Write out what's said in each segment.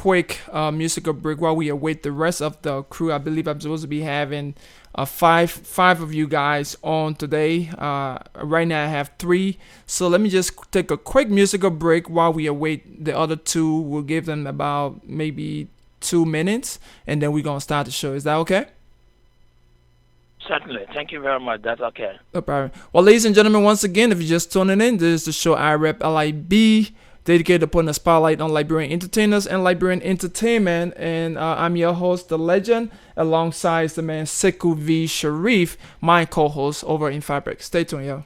quick musical break while we await the rest of the crew. I believe I'm supposed to be having five of you guys on today. Right now I have three. So let me just take a quick musical break while we await the other two. We'll give them about maybe 2 minutes, and then we're going to start the show. Is that okay? Certainly. Thank you very much. That's okay. No problem. Well, ladies and gentlemen, once again, if you're just tuning in, this is the show I Rep Lib, dedicated to putting a spotlight on Liberian entertainers and Liberian entertainment. And I'm your host, The Legend, alongside the man Sekou V. Sharif, my co-host over in Farbric. Stay tuned, yo.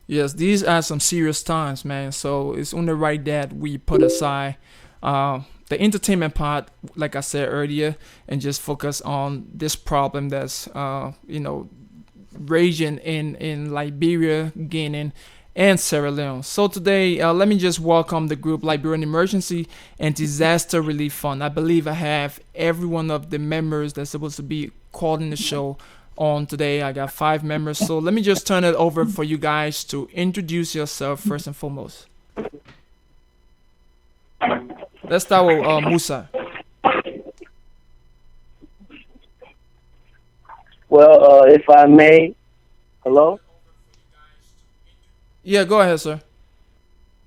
Yes, these are some serious times, man. So it's only right that we put aside the entertainment part, like I said earlier, and just focus on this problem that's raging in Liberia, Guinea, and Sierra Leone. So today, let me just welcome the group Liberian Emergency and Disaster Relief Fund. I believe I have every one of the members that's supposed to be called in the show on today. I got 5 members. So let me just turn it over for you guys to introduce yourself first and foremost. Let's start with Musa. Well, if I may, hello? Yeah, go ahead, sir.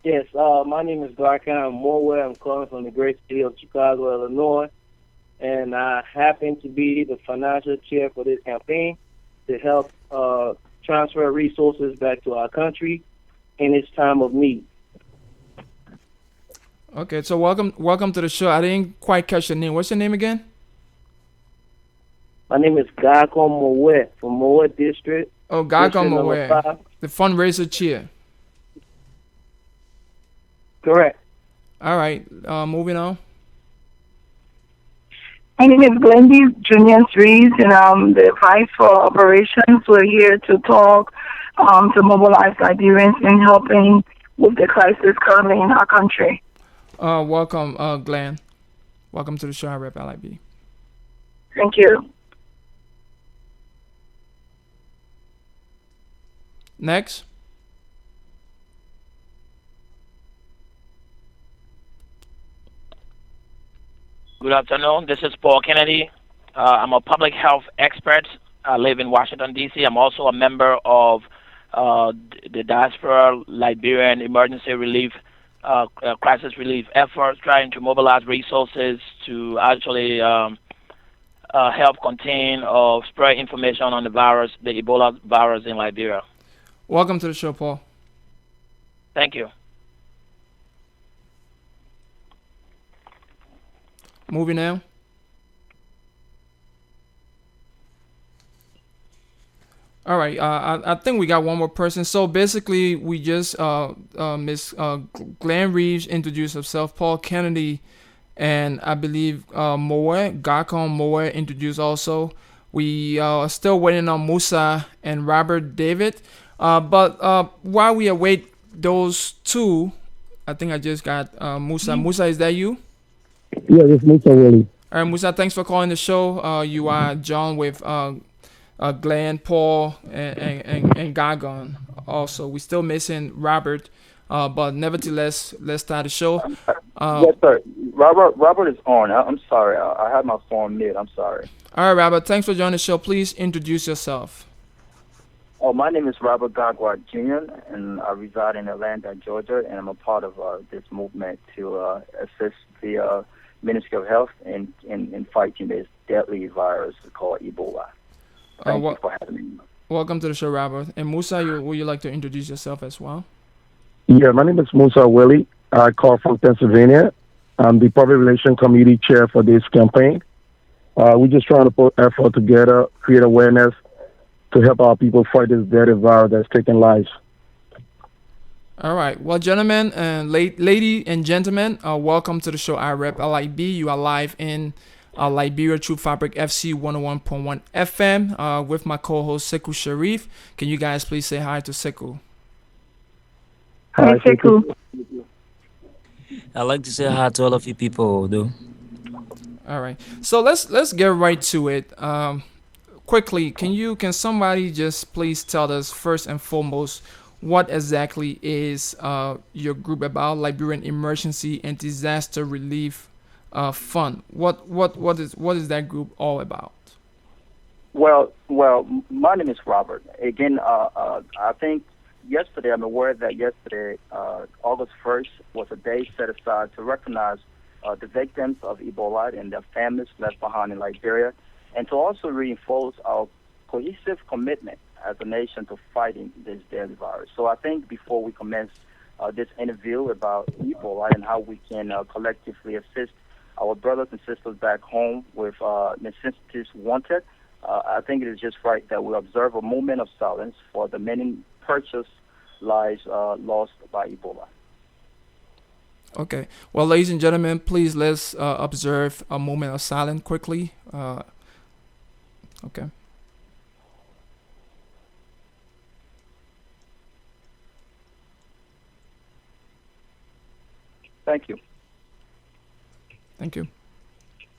Yes, my name is Garkan Morway. I'm calling from the great city of Chicago, Illinois, and I happen to be the financial chair for this campaign to help transfer resources back to our country in its time of need. Okay, so welcome to the show. I didn't quite catch your name. What's your name again? My name is Garkan Morway from Morway District. Oh, Garkan Morway, the fundraiser chair. Correct. All right, moving on. My name is Glendy Junior Reeves, and I'm the Vice for Operations. We're here to talk, to mobilize Liberians in helping with the crisis currently in our country. Welcome, Glenn. Welcome to the show, Rep Lib. Thank you. Next. Good afternoon. This is Paul Kennedy. I'm a public health expert. I live in Washington, D.C. I'm also a member of the Diaspora Liberian Emergency Relief Crisis Relief efforts, trying to mobilize resources to actually help contain or spread information on the virus, the Ebola virus in Liberia. Welcome to the show, Paul. Thank you. Moving now. All right. I think we got one more person. So basically, we just Miss Glenn Reeves introduced herself. Paul Kennedy, and I believe Garkan Moe introduced also. We are still waiting on Musa and Robert David. But while we await those two, I think I just got Musa. Musa, is that you? Yeah, it's Musa Willie. All right, Musa, thanks for calling the show. You are John with Glenn, Paul, and Gargan. Also, we're still missing Robert, but nevertheless, let's start the show. Yes, sir. Robert is on. I'm sorry. I had my phone mute. I'm sorry. All right, Robert, thanks for joining the show. Please introduce yourself. Oh, my name is Robert Gagwa Jr., and I reside in Atlanta, Georgia, and I'm a part of this movement to assist the Ministry of Health in fighting this deadly virus called Ebola. Thank you for having me. Welcome to the show, Robert. And Musa, would you like to introduce yourself as well? Yeah, my name is Musa Willie. I call from Pennsylvania. I'm the Public Relations Committee Chair for this campaign. We're just trying to put effort together, create awareness to help our people fight this deadly virus that's taking lives. All right. Well, gentlemen and lady and gentlemen, welcome to the show. I Rep Lib. You are live in Liberia through Farbric FC 101.1 FM with my co-host Sekou Sharif. Can you guys please say hi to Sekou? Hi, Sekou. I'd like to say hi to all of you people, though. All right. So let's get right to it. Quickly, can somebody just please tell us first and foremost what exactly is your group about, Liberian Emergency and Disaster Relief Fund? What is that group all about? Well, my name is Robert. Again, I think yesterday, I'm aware that yesterday, August 1st, was a day set aside to recognize the victims of Ebola and their families left behind in Liberia, and to also reinforce our cohesive commitment as a nation to fighting this deadly virus. So I think before we commence this interview about Ebola and how we can collectively assist our brothers and sisters back home with necessities wanted, I think it is just right that we observe a moment of silence for the many precious lives lost by Ebola. Okay. Well, ladies and gentlemen, please let's observe a moment of silence quickly. Okay. Thank you. Thank you.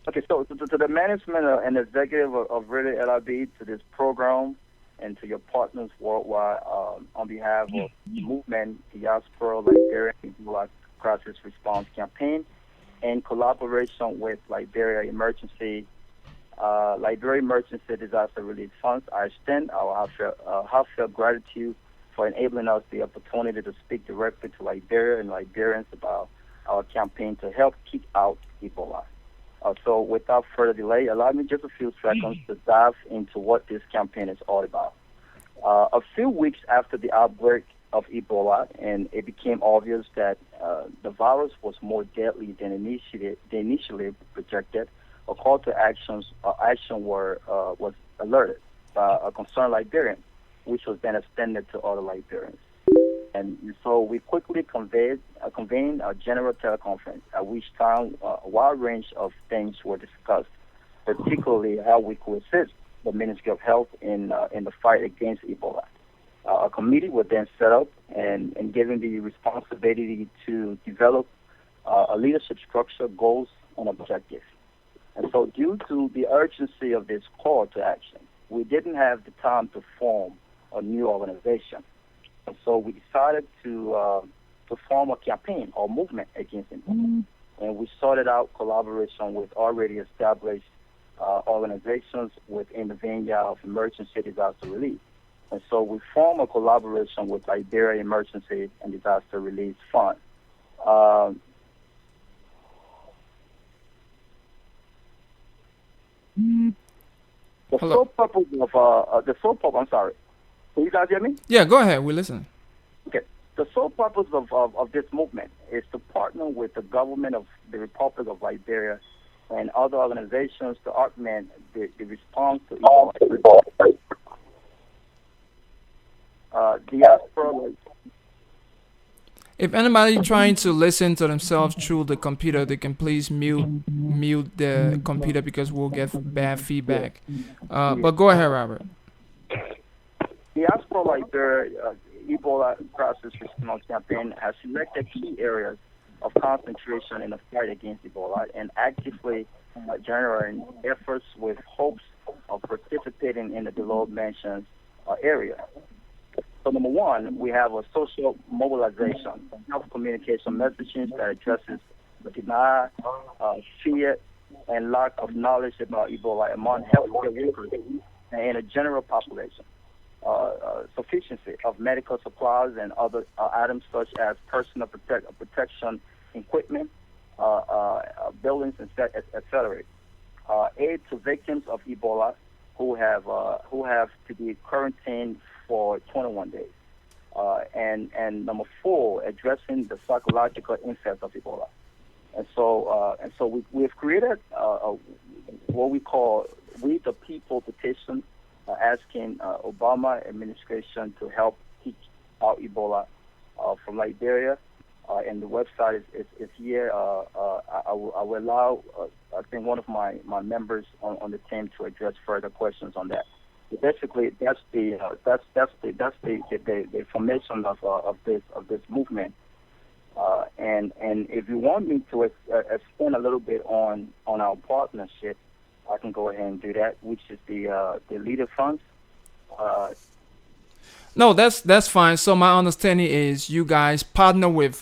Okay, so to the management and executive of Really LIB, to this program, and to your partners worldwide, on behalf of the movement, Diaspora, Liberian Ebola Crisis Response Campaign, in collaboration with Liberia Emergency Disaster Relief Funds, I extend our heartfelt gratitude for enabling us the opportunity to speak directly to Liberia and Liberians about our campaign to help keep out Ebola. So without further delay, allow me just a few seconds to dive into what this campaign is all about. A few weeks after the outbreak of Ebola, and it became obvious that the virus was more deadly than initially projected, a call to action was alerted by a concerned Liberian, which was then extended to other Liberians. And so we quickly convened a general teleconference, at which time a wide range of things were discussed, particularly how we could assist the Ministry of Health in the fight against Ebola. A committee was then set up and given the responsibility to develop a leadership structure, goals, and objectives. And so due to the urgency of this call to action, we didn't have the time to form a new organization. And so we decided to form a campaign or movement against Ebola. And we sorted out collaboration with already established organizations within the vineyard of emergency disaster relief. And so we formed a collaboration with Liberia Emergency and Disaster Relief Fund. The sole purpose of I'm sorry. Can you guys hear me? Yeah, go ahead. We listen. Okay. The sole purpose of this movement is to partner with the government of the Republic of Liberia and other organizations to augment the response to Ebola. Diaspora. If anybody trying to listen to themselves through the computer, they can please mute the computer because we'll get bad feedback. But go ahead, Robert. Diaspora Liberia Ebola Crisis Response Campaign has selected key areas of concentration in the fight against Ebola and actively generating efforts with hopes of participating in the below-mentioned area. So number one, we have a social mobilization, health communication messaging that addresses the denial, fear, and lack of knowledge about Ebola among healthcare workers and a general population. Sufficiency of medical supplies and other items such as personal protection equipment, buildings, etc. Aid to victims of Ebola who have to be quarantined for 21 days. And number four, addressing the psychological impact of Ebola. And so we've created what we call We the People petition, asking Obama administration to help teach out Ebola. from Liberia, and the website is here. I will allow I think one of my members on the team to address further questions on that. But basically, that's the formation of this movement. And if you want me to expand a little bit on our partnership, I can go ahead and do that, which is the leader funds. No, that's fine. So my understanding is you guys partner with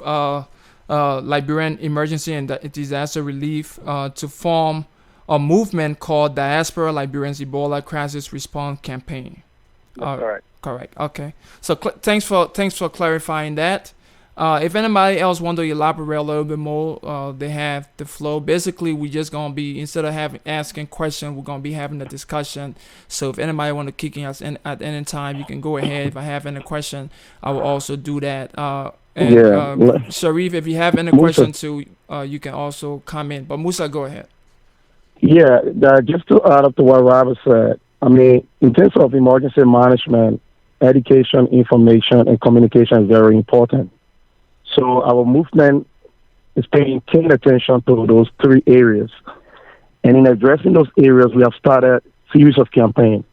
Liberian Emergency and Disaster Relief to form a movement called Diaspora Liberians Ebola Crisis Response Campaign. That's correct. Correct. Okay. So thanks for clarifying that. If anybody else want to elaborate a little bit more, they have the flow. Basically, we just gonna be, instead of asking questions, we're gonna be having a discussion. So if anybody want to kick in us in at any time, you can go ahead. If I have any question, I will also do that. Sharif, if you have any question too, you can also comment. But Musa, go ahead. Yeah, just to add up to what Robert said, I mean, in terms of emergency management, education, information, and communication is very important. So our movement is paying keen attention to those three areas. And in addressing those areas, we have started a series of campaigns.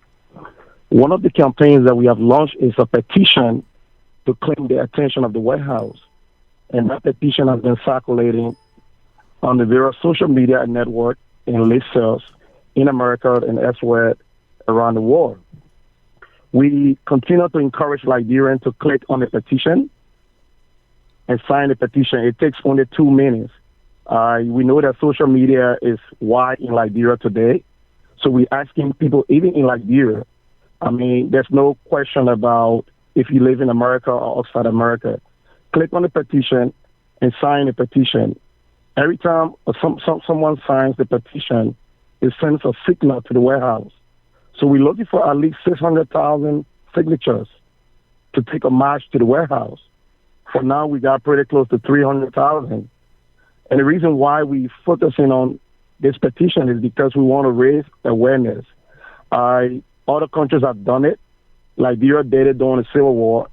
One of the campaigns that we have launched is a petition to claim the attention of the White House. And that petition has been circulating on the various social media networks and listservs in America and elsewhere around the world. We continue to encourage Liberians to click on the petition and sign the petition. It takes only 2 minutes. We know that social media is wide in Liberia today, so we're asking people, even in Liberia, I mean, there's no question about if you live in America or outside America. Click on the petition and sign the petition. Every time someone signs the petition, it sends a signal to the White House. So we're looking for at least 600,000 signatures to take a march to the White House. For now, we got pretty close to 300,000. And the reason why we're focusing on this petition is because we want to raise awareness. Other countries have done it. Liberia did it during the Civil War.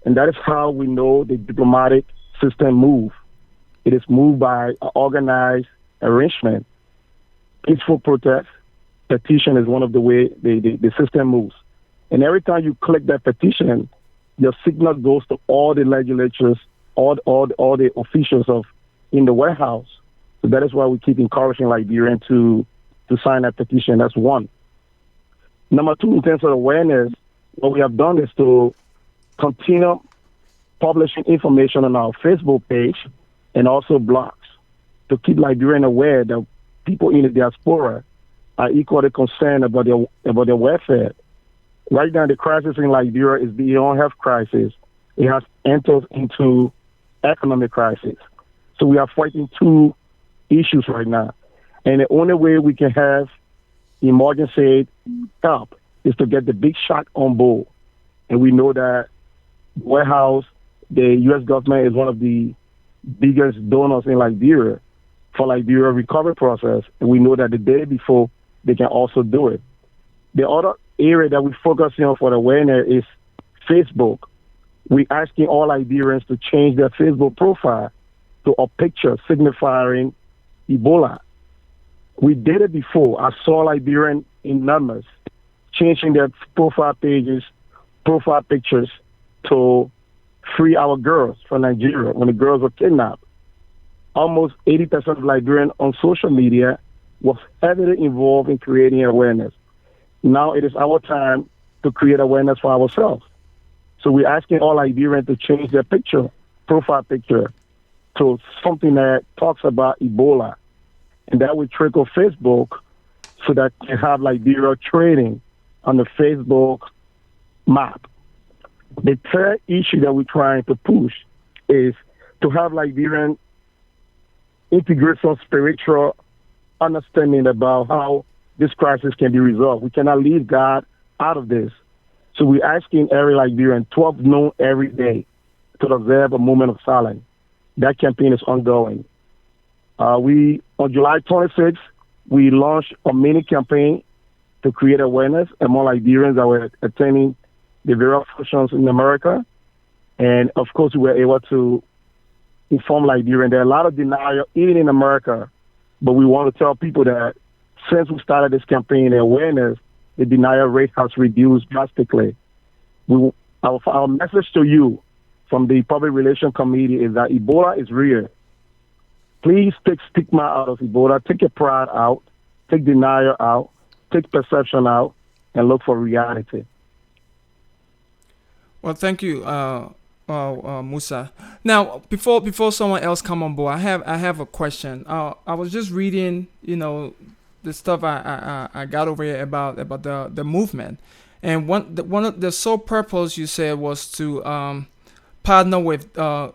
And that is how we know the diplomatic system moves. It is moved by an organized arrangement. Peaceful protest, petition is one of the way the system moves. And every time you click that petition, your signal goes to all the legislatures, all the officials in the White House. So that is why we keep encouraging Liberians to sign that petition. That's one. Number two, in terms of awareness, what we have done is to continue publishing information on our Facebook page and also blogs to keep Liberians aware that people in the diaspora are equally concerned about their welfare. Right now, the crisis in Liberia is beyond health crisis. It has entered into economic crisis. So we are fighting two issues right now. And the only way we can have emergency help is to get the big shot on board. And we know that the White House, the U.S. government is one of the biggest donors in Liberia for Liberia recovery process. And we know that the day before, they can also do it. The other area that we focus on for the awareness is Facebook. We're asking all Liberians to change their Facebook profile to a picture signifying Ebola. We did it before. I saw Liberians in numbers changing their profile pictures to free our girls from Nigeria when the girls were kidnapped. Almost 80% of Liberians on social media was heavily involved in creating awareness. Now it is our time to create awareness for ourselves. So we're asking all Liberians to change their profile picture, to something that talks about Ebola. And that will trickle Facebook so that you have Liberia trading on the Facebook map. The third issue that we're trying to push is to have Liberian integrate some spiritual understanding about how this crisis can be resolved. We cannot leave God out of this. So we're asking every Liberian 12 noon every day to observe a moment of silence. That campaign is ongoing. On July 26th, we launched a mini campaign to create awareness among Liberians that were attending the various functions in America. And of course, we were able to inform Liberians. There are a lot of denial, even in America, but we want to tell people that since we started this campaign and awareness, the denial rate has reduced drastically. Our message to you from the Public Relations Committee is that Ebola is real. Please take stigma out of Ebola, take your pride out, take denial out, take perception out, and look for reality. Well, thank you, Musa. Now, before someone else come on board, I have a question. I was just reading, the stuff I got over here about the movement, and one of the sole purpose you said was to partner with other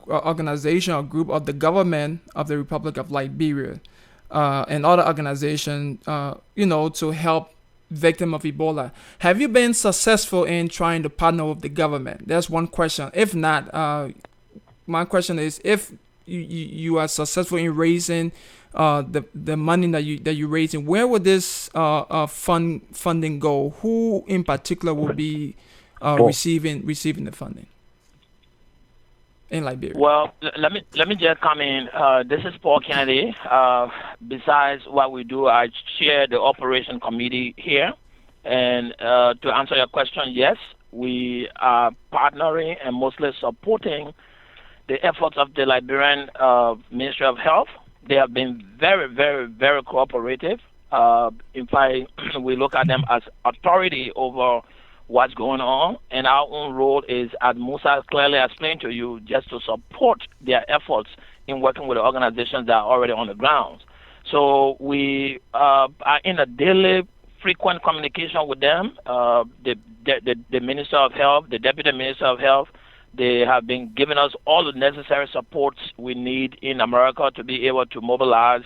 organization or group of the government of the Republic of Liberia, and other organization, to help victim of Ebola. Have you been successful in trying to partner with the government? That's one question. If not, my question is, if you are successful in raising the money that you're raising, where would this funding go? Who in particular will be receiving the funding in Liberia? Well, let me just come in. This is Paul Kennedy. Besides what we do, I chair the operation committee here. And to answer your question, yes, we are partnering and mostly supporting the efforts of the Liberian Ministry of Health. They have been very, very, very cooperative. In fact, we look at them as authority over what's going on, and our own role is, as Musa clearly explained to you, just to support their efforts in working with the organizations that are already on the ground. So we are in a daily, frequent communication with them. The Minister of Health, the Deputy Minister of Health, they have been giving us all the necessary supports we need in America to be able to mobilize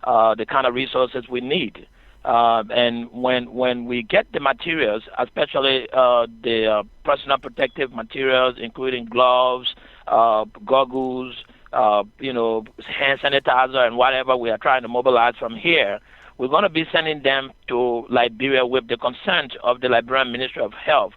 the kind of resources we need. And when we get the materials, especially the personal protective materials, including gloves, goggles, hand sanitizer, and whatever we are trying to mobilize from here, we're going to be sending them to Liberia with the consent of the Liberian Ministry of Health.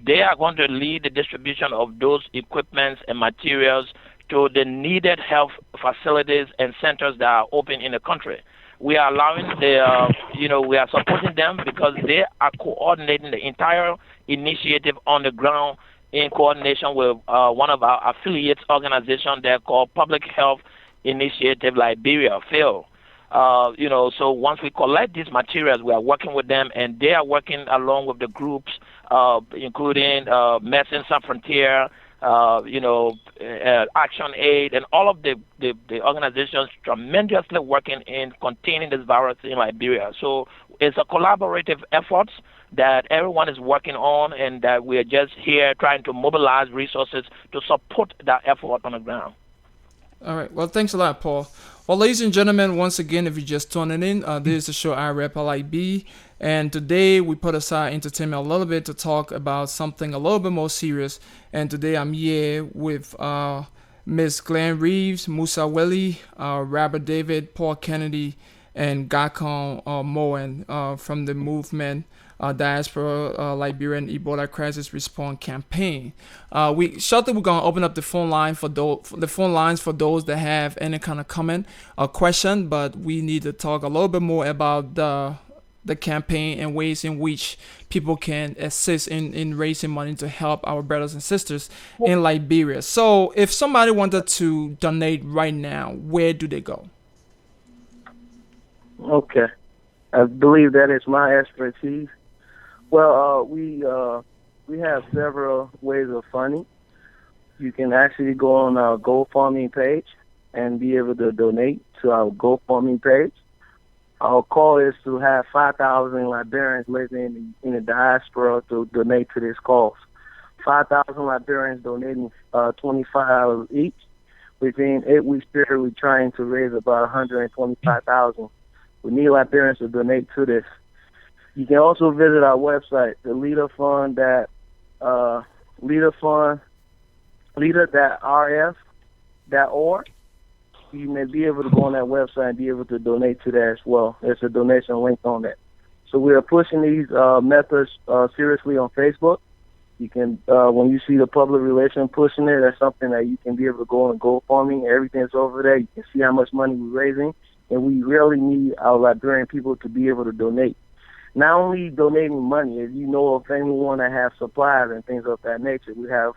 They are going to lead the distribution of those equipments and materials to the needed health facilities and centers that are open in the country. We are allowing we are supporting them because they are coordinating the entire initiative on the ground in coordination with one of our affiliates organizations. They're called Public Health Initiative Liberia, PHIL. So once we collect these materials, we are working with them, and they are working along with the groups, including Medicine Sans Frontier, Action Aid, and all of the organizations tremendously working in containing this virus in Liberia. So it's a collaborative effort that everyone is working on, and that we are just here trying to mobilize resources to support that effort on the ground. All right. Well, thanks a lot, Paul. Well, ladies and gentlemen, once again, if you're just tuning in, this is the show Rep Lib, and today we put aside entertainment a little bit to talk about something a little bit more serious. And today I'm here with Miss Glenn Reeves, Musa Willie, Robert David, Paul Kennedy, and Gakon Moen from the movement Diaspora Liberian Ebola Crisis Response Campaign. We're gonna open up the phone line for those that have any kind of comment or question, but we need to talk a little bit more about the campaign and ways in which people can assist in raising money to help our brothers and sisters in Liberia. So if somebody wanted to donate right now, where do they go? Okay. I believe that is my expertise. Well, we have several ways of funding. You can actually go on our GoFundMe page and be able to donate to our GoFundMe page. Our call is to have 5,000 Liberians living in the diaspora to donate to this cause. 5,000 Liberians donating $25 each. Within 8 weeks period, we're trying to raise about $125,000. We need Liberians to donate to this. You can also visit our website, the leader.rf.org. You may be able to go on that website and be able to donate to that as well. There's a donation link on that. So we are pushing these methods seriously on Facebook. You can, when you see the public relation pushing it, that's something that you can be able to go on GoFundMe. Everything's over there. You can see how much money we're raising, and we really need our Liberian people to be able to donate. Not only donating money, if you know of anyone that has supplies and things of that nature, we have,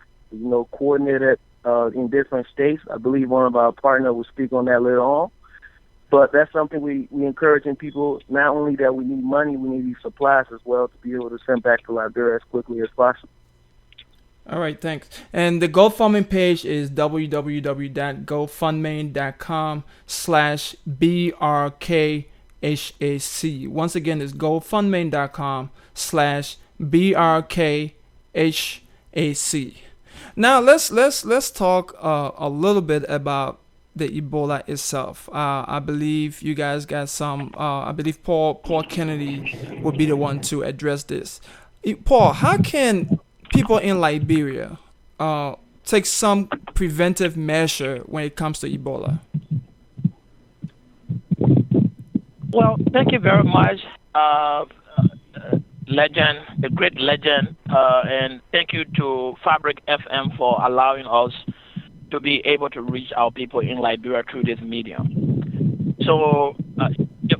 coordinated in different states. I believe one of our partners will speak on that later on. But that's something we encouraging people, not only that we need money, we need these supplies as well to be able to send back to Liberia as quickly as possible. All right, thanks. And the GoFundMe page is www.gofundme.com/BRKHAC. Once again, it's gofundme.com/BRKHAC. Now let's talk a little bit about the Ebola itself. I believe you guys got some. I believe Paul Kennedy would be the one to address this. Paul, how can people in Liberia take some preventive measure when it comes to Ebola? Well, thank you very much, legend, the great legend, and thank you to Farbric FM for allowing us to be able to reach our people in Liberia through this medium. So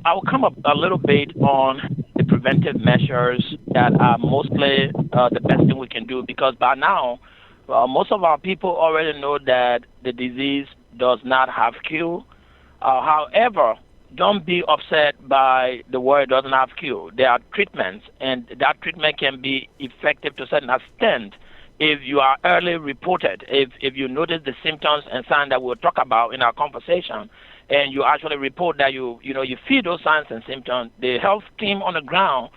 I will come up a little bit on the preventive measures that are mostly the best thing we can do, because by now, most of our people already know that the disease does not have cure. However, don't be upset by the word it doesn't have cure. There are treatments, and that treatment can be effective to a certain extent if you are early reported. If you notice the symptoms and signs that we'll talk about in our conversation, and you actually report that you feel those signs and symptoms, the health team on the ground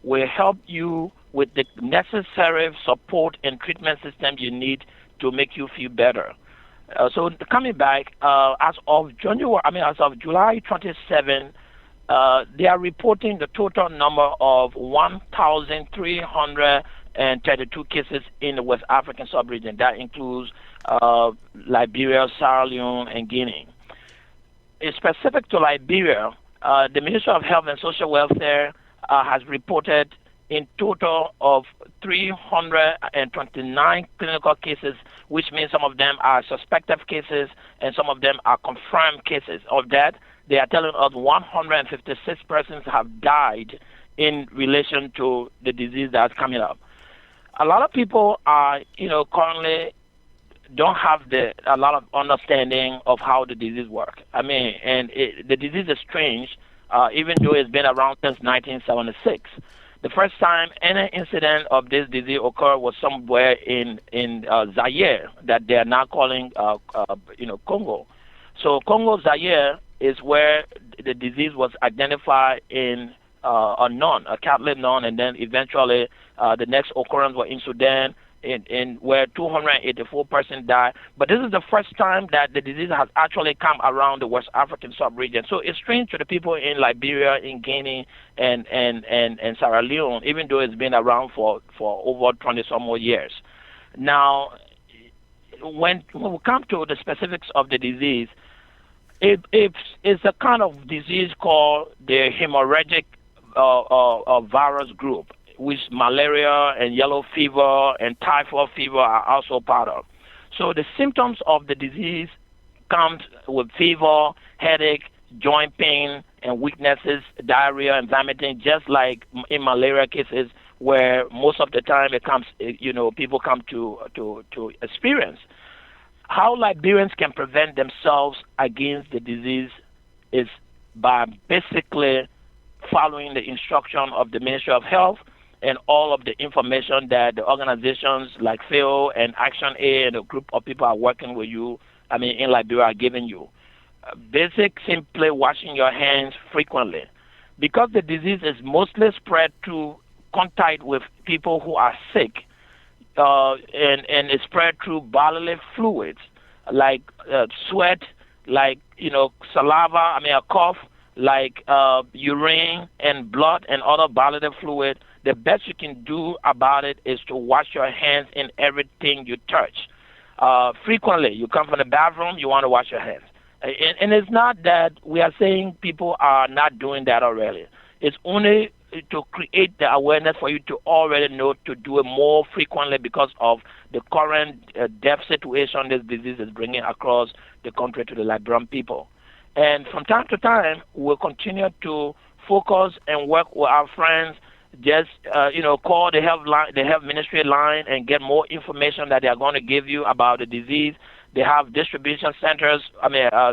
will help you with the necessary support and treatment system you need to make you feel better. So coming back, as of July 27, they are reporting the total number of 1,332 cases in the West African sub-region. That includes Liberia, Sierra Leone, and Guinea. Specific to Liberia, the Ministry of Health and Social Welfare has reported in total of 329 clinical cases, which means some of them are suspected cases and some of them are confirmed cases. Of that, they are telling us 156 persons have died in relation to the disease that's coming up. A lot of people are, currently don't have a lot of understanding of how the disease works. The disease is strange, even though it's been around since 1976. The first time any incident of this disease occurred was somewhere in Zaire, that they are now calling Congo. So Congo, Zaire is where the disease was identified in a cat-live non, and then eventually the next occurrence was in Sudan, in where 284 persons died. But this is the first time that the disease has actually come around the West African sub-region. So it's strange to the people in Liberia, in Guinea, and Sierra Leone, even though it's been around for over 20-some more years. Now, when we come to the specifics of the disease, it's a kind of disease called the hemorrhagic virus group, which malaria and yellow fever and typhoid fever are also part of. So the symptoms of the disease comes with fever, headache, joint pain, and weaknesses, diarrhea, and vomiting, just like in malaria cases, where most of the time it comes, people come to experience. How Liberians can prevent themselves against the disease is by basically following the instruction of the Ministry of Health and all of the information that the organizations like FAO and Action A and a group of people are working with you, in Liberia, are giving you. Basic, simply washing your hands frequently. Because the disease is mostly spread through contact with people who are sick, and it's spread through bodily fluids, like sweat, like, saliva, a cough, like urine and blood and other bodily fluid. The best you can do about it is to wash your hands in everything you touch. Frequently, you come from the bathroom, you want to wash your hands. And it's not that we are saying people are not doing that already. It's only to create the awareness for you to already know to do it more frequently because of the current death situation this disease is bringing across the country to the Liberian people. And from time to time, we'll continue to focus and work with our friends. Just call the health line, the health ministry line, and get more information that they are going to give you about the disease. They have distribution centers.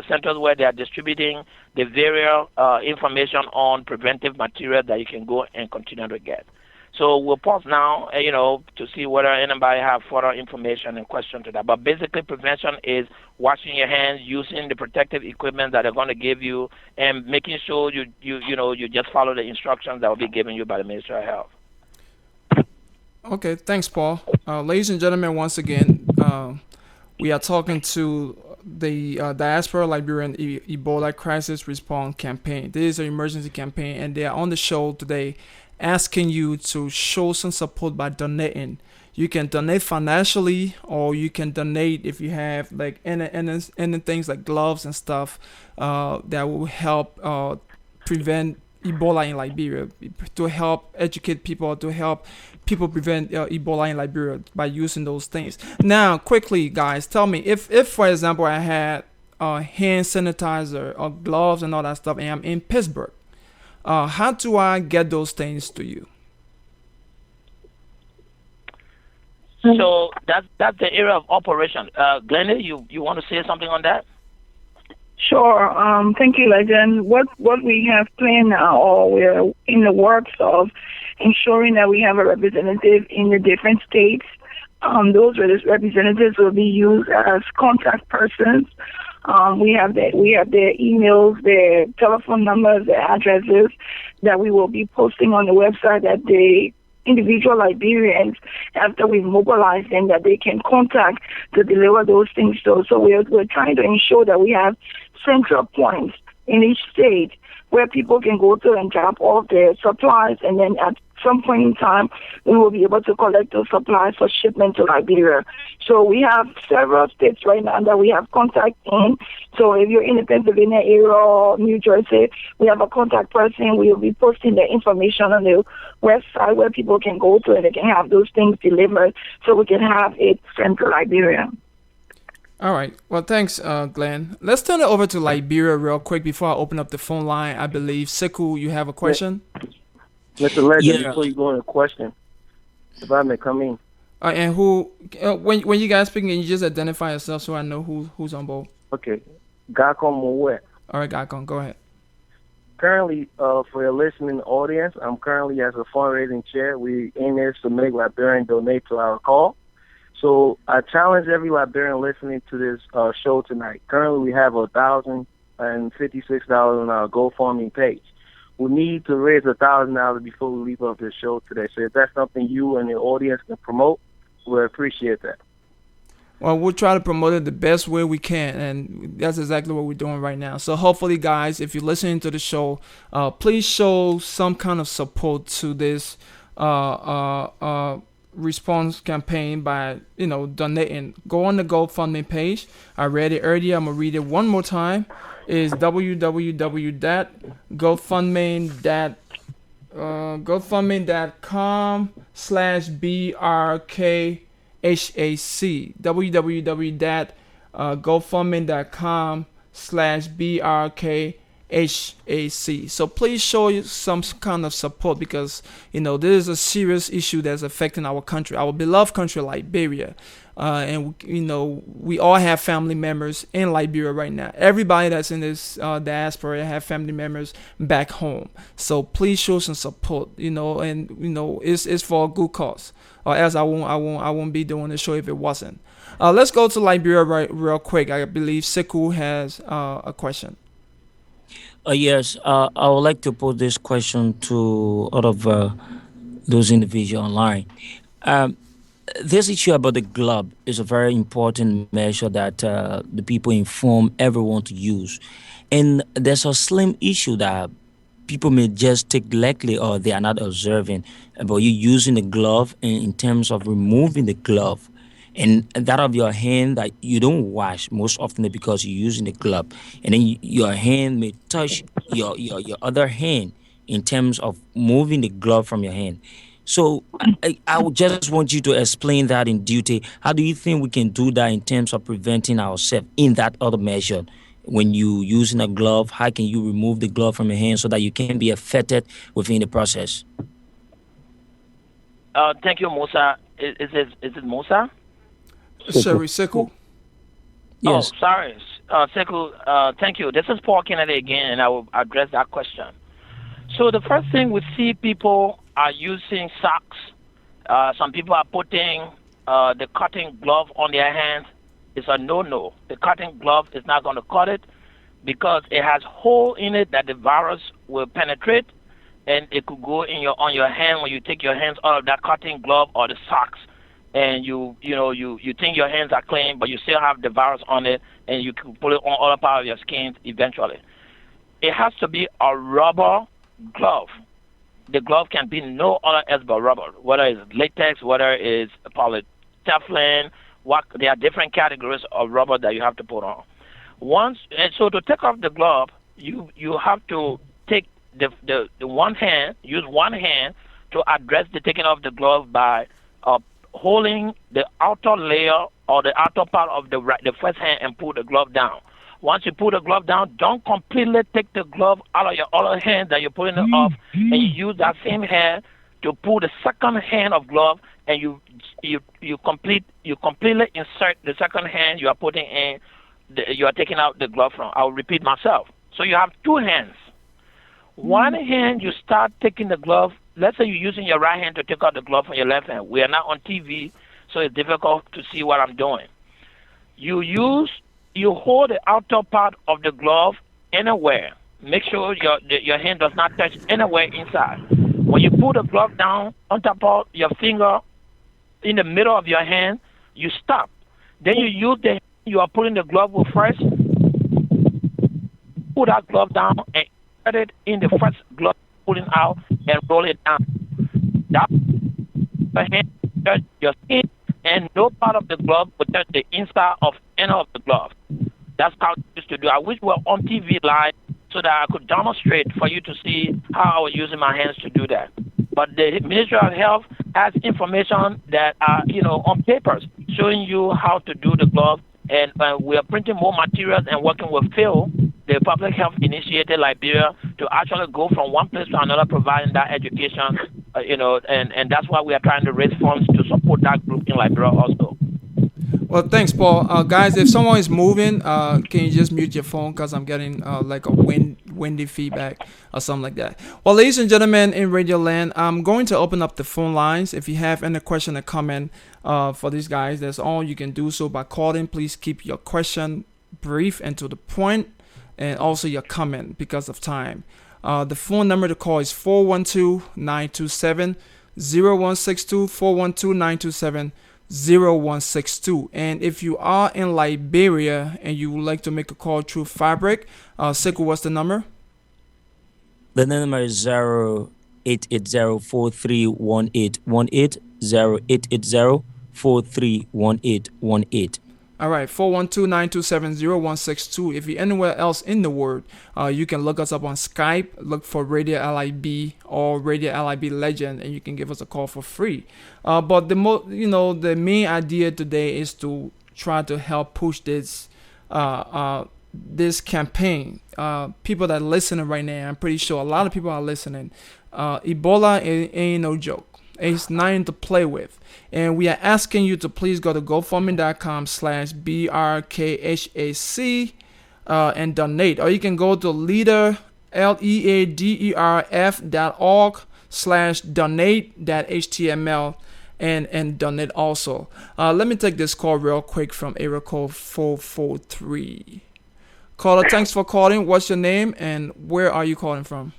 Centers where they are distributing the various information on preventive material that you can go and continue to get. So we'll pause now, to see whether anybody have further information and question to that. But basically, prevention is washing your hands, using the protective equipment that they're going to give you, and making sure you just follow the instructions that will be given you by the Ministry of Health. Okay, thanks, Paul. Ladies and gentlemen, once again, we are talking to the Diaspora Liberian Ebola Crisis Response Campaign. This is an emergency campaign, and they are on the show today asking you to show some support by donating. You can donate financially, or you can donate if you have like any things like gloves and stuff that will help prevent Ebola in Liberia, to help educate people, to help people prevent Ebola in Liberia by using those things. Now, quickly, guys, tell me if for example, I had hand sanitizer or gloves and all that stuff, and I'm in Pittsburgh. How do I get those things to you? So that's the area of operation. Glennie, you want to say something on that? Sure. Thank you, Legend. What we have planned now, or we're in the works of ensuring that we have a representative in the different states. Those representatives will be used as contact persons. We have their emails, their telephone numbers, their addresses that we will be posting on the website, that the individual Liberians, after we mobilize them, that they can contact to deliver those things to. So we're trying to ensure that we have central points in each state where people can go to and drop off their supplies, and then at some point in time, we will be able to collect those supplies for shipment to Liberia. So we have several states right now that we have contact in. So if you're in the Pennsylvania area or New Jersey, we have a contact person. We will be posting the information on the website where people can go to and they can have those things delivered, so we can have it sent to Liberia. All right. Well, thanks, Glenn. Let's turn it over to Liberia real quick before I open up the phone line. I believe, Siku, you have a question? Mr. Legend, before you go on a question, if I may come in. And who, when you guys speaking, you just identify yourself so I know who's on board. Okay. Gakon Mowe. All right, Gakon, go ahead. Currently, for your listening audience, I'm currently as a fundraising chair. We aim is to make Liberians donate to our call. So I challenge every Liberian listening to this show tonight. Currently, we have $1,056 on our GoFundMe page. We need to raise $1,000 before we leave off this show today. So if that's something you and the audience can promote, we'll appreciate that. Well, we'll try to promote it the best way we can, and that's exactly what we're doing right now. So hopefully, guys, if you're listening to the show, please show some kind of support to this response campaign by donating. Go on the GoFundMe page. I read it earlier. I'm gonna read it one more time. Is www.gofundme.com/BRKHAC. www.gofundme.com/BRKHAC. So please show some kind of support, because this is a serious issue that's affecting our country, our beloved country, Liberia. And we all have family members in Liberia right now. Everybody that's in this diaspora have family members back home. So please show some support, and it's for a good cause. Or else I won't be doing the show if it wasn't. Let's go to Liberia real quick. I believe Siku has a question. Yes, I would like to put this question to all of those individuals online. This issue about the glove is a very important measure that the people inform everyone to use. And there's a slim issue that people may just take lightly, or they are not observing about you using the glove in terms of removing the glove. And that of your hand that you don't wash most often because you're using the glove. And then your hand may touch your other hand. in terms of moving the glove from your hand. So I would just want you to explain that in duty. How do you think we can do that in terms of preventing ourselves in that other measure? When you using a glove, how can you remove the glove from your hand so that you can be affected within the process? Thank you, Musa. Is it Musa? Sorry, Sekou. Yes. Oh, sorry. Sekou, thank you. This is Paul Kennedy again, and I will address that question. So the first thing we see, people are using socks. Some people are putting the cutting glove on their hands. It's a no-no. The cutting glove is not going to cut it because it has hole in it that the virus will penetrate, and it could go in on your hand when you take your hands out of that cutting glove or the socks, and you think your hands are clean, but you still have the virus on it, and you can pull it on other part of your skin eventually. It has to be a rubber glove. The glove can be no other else but rubber, whether it's latex, whether it's polyteflon. There are different categories of rubber that you have to put on. So to take off the glove, you have to take the one hand, use one hand to address the taking off the glove by holding the outer layer or the outer part of the first hand and pull the glove down. Once you pull the glove down, don't completely take the glove out of your other hand that you're putting it off, and you use that same hand to pull the second hand of glove, and you completely insert the second hand you are putting in. You are taking out the glove from. I'll repeat myself. So you have two hands. One hand, you start taking the glove. Let's say you're using your right hand to take out the glove from your left hand. We are not on TV, so it's difficult to see what I'm doing. You hold the outer part of the glove anywhere. Make sure your hand does not touch anywhere inside. When you put the glove down on top of your finger in the middle of your hand, you stop. Then you use the hand you are putting the glove with first. Put that glove down and put it in the first glove pulling out and roll it down. That the hand touch your skin, and no part of the glove will touch the inside of any of the glove. That's how I used to do. I wish we were on TV live so that I could demonstrate for you to see how I was using my hands to do that. But the Ministry of Health has information that are, on papers showing you how to do the glove. And we are printing more materials and working with Phil, the Public Health Initiative Liberia, to actually go from one place to another providing that education, and that's why we are trying to raise funds to support that group in Liberia also. Well, thanks, Paul. Guys, if someone is moving, can you just mute your phone because I'm getting like a windy feedback or something like that. Well, ladies and gentlemen in Radio Land, I'm going to open up the phone lines. If you have any question or comment for these guys, that's all you can do so by calling. Please keep your question brief and to the point, and also your comment because of time. The phone number to call is 412-927-0162, 412-927-0162. And if you are in Liberia and you would like to make a call through Farbric, Sekou, what's the number? The number is 0880-431818, 0880-431818. All right, 412-927-0162. If you're anywhere else in the world, you can look us up on Skype, look for Radio LIB or Radio LIB Legend, and you can give us a call for free. But the main idea today is to try to help push this this campaign. People that are listening right now, I'm pretty sure a lot of people are listening. Ebola ain't no joke. It's nothing to play with. And we are asking you to please go to gofundme.com/BRKHAC and donate. Or you can go to leaderf.org/donate.html and donate also. Let me take this call real quick from area code 443. Caller, thanks for calling. What's your name and where are you calling from?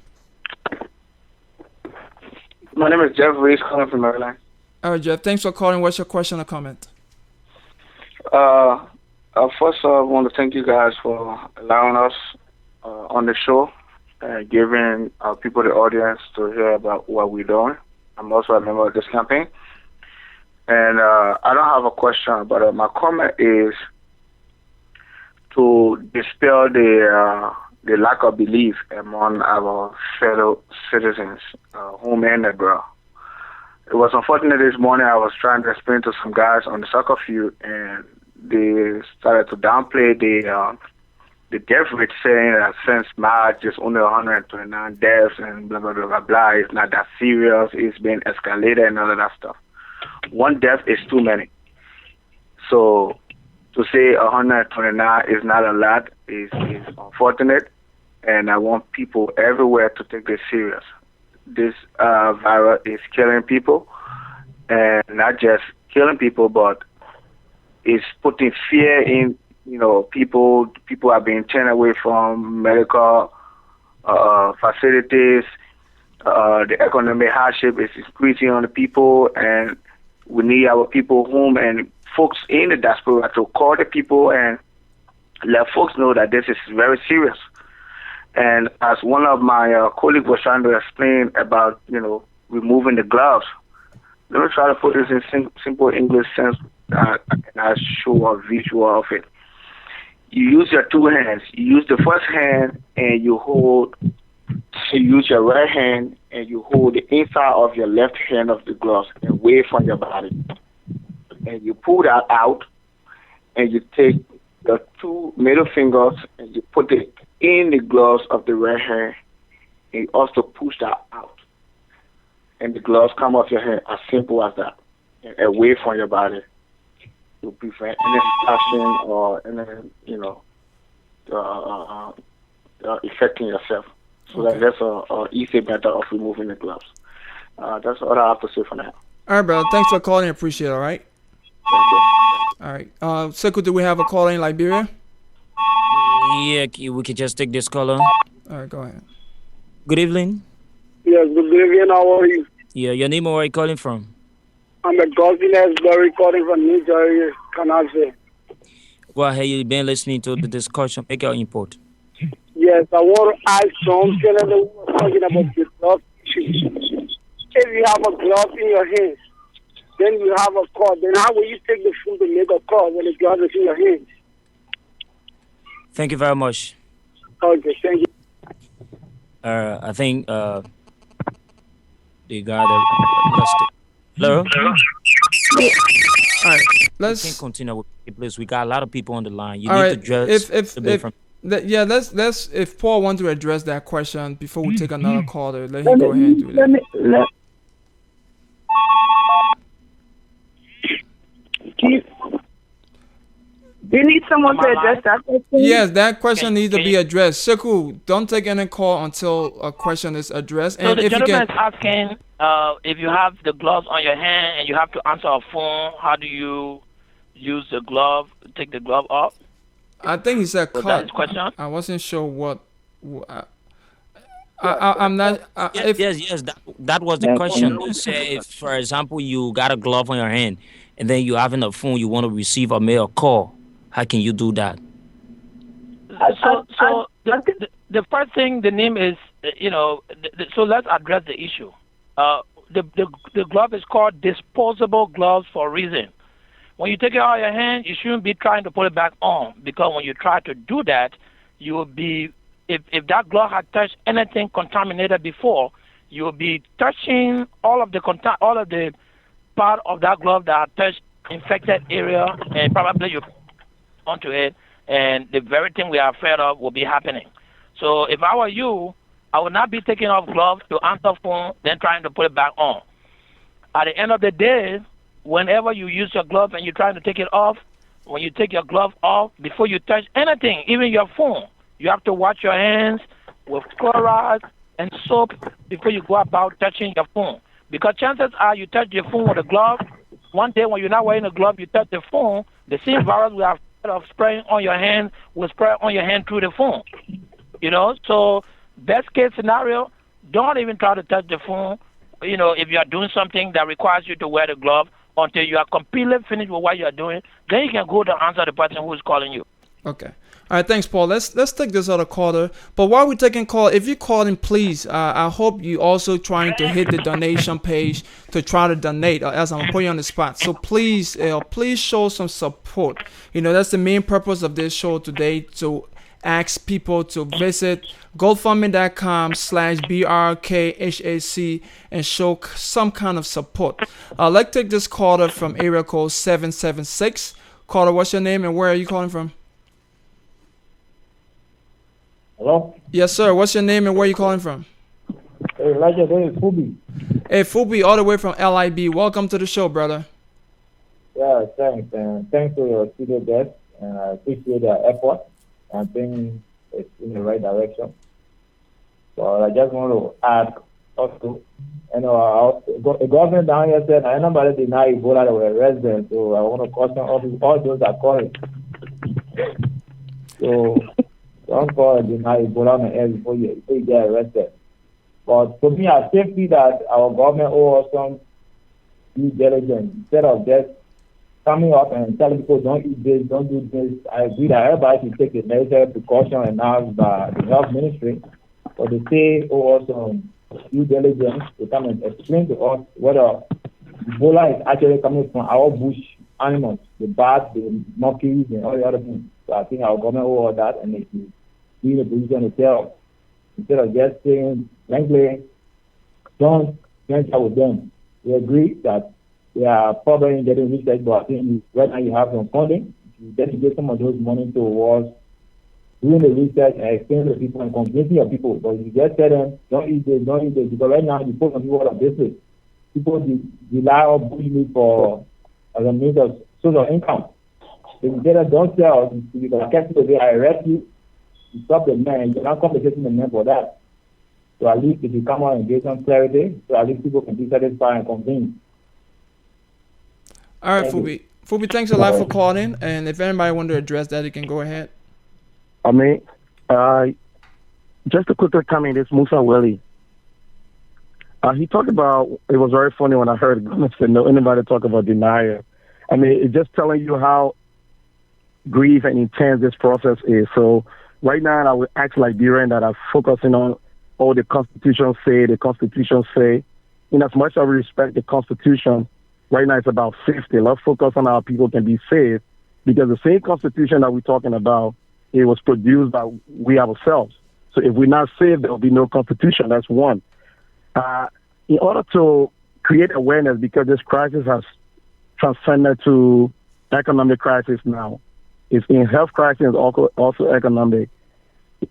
My name is Jeff Reese, calling from Maryland. All right, Jeff. Thanks for calling. What's your question or comment? First, I want to thank you guys for allowing us on the show and giving people the audience to hear about what we're doing. I'm also a member of this campaign. And I don't have a question, but my comment is to dispel the the lack of belief among our fellow citizens, home and abroad. It was unfortunate this morning. I was trying to explain to some guys on the soccer field, and they started to downplay the death rate, saying that since March, there's only 129 deaths and blah, blah, blah, blah, blah. It's not that serious. It's been escalated and all of that stuff. One death is too many. So to say 129 is not a lot is unfortunate, and I want people everywhere to take this serious. This virus is killing people, and not just killing people, but it's putting fear in, people. People are being turned away from medical facilities. The economic hardship is increasing on the people, and we need our people home and folks in the diaspora to call the people and let folks know that this is very serious. And as one of my colleagues was trying to explain about, removing the gloves, let me try to put this in simple English sense, and I'll show a visual of it. You use your two hands. You use the first hand and you use your right hand and you hold the inside of your left hand of the gloves away from your body. And you pull that out and you take the two middle fingers and you put it in the gloves of the right hand, and you also push that out. And the gloves come off your hand, as simple as that, and away from your body to prevent any splashing or any, affecting yourself. So that's a easy method of removing the gloves. That's all I have to say for now. All right, brother. Thanks for calling. Appreciate it. All right. Thank you. All right. Sekou, do we have a caller in Liberia? Yeah, we can just take this caller. All right, go ahead. Good evening. Yes, good evening. How are you? Yeah, your name and where are you calling from? I'm a Gosling Asbury calling from New Jersey, Canada. Well, have you been listening to the discussion? Make your input. Yes, I want to ask John Kennedy, we were talking about the glove issue. If you have a glove in your hand, then you have a call. Then how will you take the food to make a call when the glove is in your hand? Thank you very much. Okay, thank you. I think the guy that lost it. Hello? All right, We can continue with it, please. We got a lot of people on the line. You all need right. to address Let's if Paul wants to address that question before we take another caller, let him go ahead and do that. Do you need someone to address that question? Yes, that question needs to be addressed. Sekou, don't take any call until a question is addressed. So And the if you gentleman get, is asking if you have the gloves on your hand and you have to answer a phone, how do you use the glove, take the glove off? I think he said Was cut. that his question? I wasn't sure what. I'm not. Yes. That was the question. You say, if, for example, you got a glove on your hand, and then you having a phone, you want to receive or make a call. How can you do that? So the first thing, the name is, so let's address the issue. The glove is called disposable gloves for a reason. When you take it out of your hand, you shouldn't be trying to put it back on, because when you try to do that, you will be, if that glove had touched anything contaminated before, you will be touching all of the part of that glove that touched infected area, and probably you onto it, and the very thing we are afraid of will be happening. So if I were you, I would not be taking off gloves to answer phone, then trying to put it back on. At the end of the day, whenever you use your glove and you're trying to take it off, when you take your glove off, before you touch anything, even your phone, you have to wash your hands with chloride and soap before you go about touching your phone. Because chances are you touch your phone with a glove, one day when you're not wearing a glove, you touch the phone, the same virus we have of spraying on your hand will spray on your hand through the phone. So best case scenario, don't even try to touch the phone, if you are doing something that requires you to wear the glove until you are completely finished with what you are doing, then you can go to answer the person who is calling you. Okay. All right, thanks, Paul. Let's take this other caller. But while we're taking call, if you're calling, please, I hope you also trying to hit the donation page to try to donate, or else I'm going to put you on the spot. So please show some support. That's the main purpose of this show today, to ask people to visit GoFundMe.com/BRKHAC and show some kind of support. Let's take this caller from area code 776. Caller, what's your name and where are you calling from? Hello? Yes, sir. What's your name and where are you calling from? Hey, Elijah, this is Fubi. Hey, Fubi, all the way from LIB. Welcome to the show, brother. Yeah, thanks. And thanks to your studio guest. And I appreciate their effort. I think it's in the right direction. So I just want to add also, the government down here said, I nobody deny Ebola that were residents. So I want to caution all those that call it. So don't call and deny Ebola on the air before you get arrested. But for me, I still feel that our government owes some due diligence instead of just coming up and telling people don't eat this, don't do this. I agree that everybody should take the necessary precaution announced by the health ministry, but they say owe us some due diligence to come and explain to us whether Ebola is actually coming from our bush animals, the bats, the monkeys, and all the other things. So I think our government owe us that, and they should be in a position to tell instead of just saying blankly, don't venture with them. We agree that they are probably getting research, but I think right now you have some funding. You dedicate some of those money towards doing the research and explaining to people and convincing your people. But you just tell them, don't eat this, because right now you put some people out of business. People rely on bush meat for as a means of source of income. If you tell them, don't sell, you can catch people there, I arrest you, you stop the man, you're not compensating the man for that. So at least if you come out and get some clarity, so at least people can be satisfied and convinced. All right, Fubi. Fubi, thanks a lot for calling. And if anybody want to address that, you can go ahead. I mean, just to quickly comment, it's Musa Willie. He talked about, it was very funny when I heard government say no anybody talk about denial. I mean, it's just telling you how grief and intense this process is. So right now, I would act like Liberians that are focusing on all the Constitution say. In as much as we respect the Constitution, right now it's about safety. Let's focus on how people can be safe, because the same Constitution that we're talking about, it was produced by we ourselves. So if we're not safe, there will be no Constitution. That's one. In order to create awareness, because this crisis has transcended to economic crisis now. It's in health crisis, it's also economic.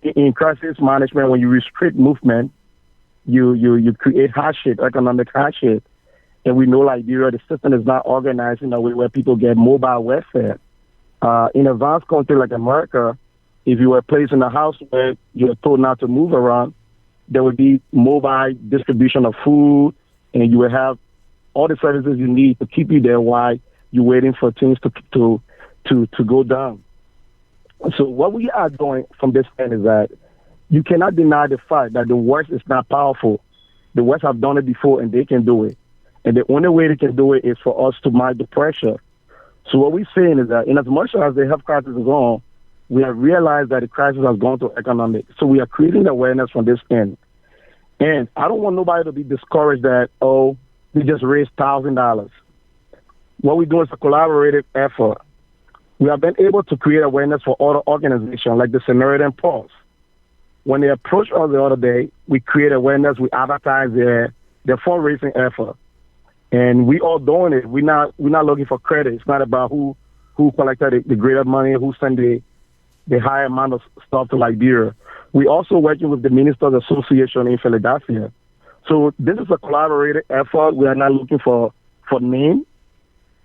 In crisis management, when you restrict movement, you create hardship, economic hardship. And we know Liberia, the system is not organized in a way where people get mobile welfare. In advanced country like America, if you were placed in a house where you're told not to move around, there would be mobile distribution of food, and you would have all the services you need to keep you there while you're waiting for things to go down. So what we are doing from this end is that you cannot deny the fact that the West is not powerful. The West have done it before, and they can do it. And the only way they can do it is for us to mind the pressure. So what we're saying is that in as much as the health crisis is on, we have realized that the crisis has gone to economic. So we are creating awareness from this end. And I don't want nobody to be discouraged that, we just raised $1,000. What we do is a collaborative effort. We have been able to create awareness for other organizations like the Samaritan Pulse. When they approached us the other day, we create awareness, we advertise their fundraising effort. And we all doing it. We're not looking for credit. It's not about who collected the greater money, who sent the higher amount of stuff to Liberia. We're also working with the Ministers Association in Philadelphia. So this is a collaborative effort. We are not looking for name.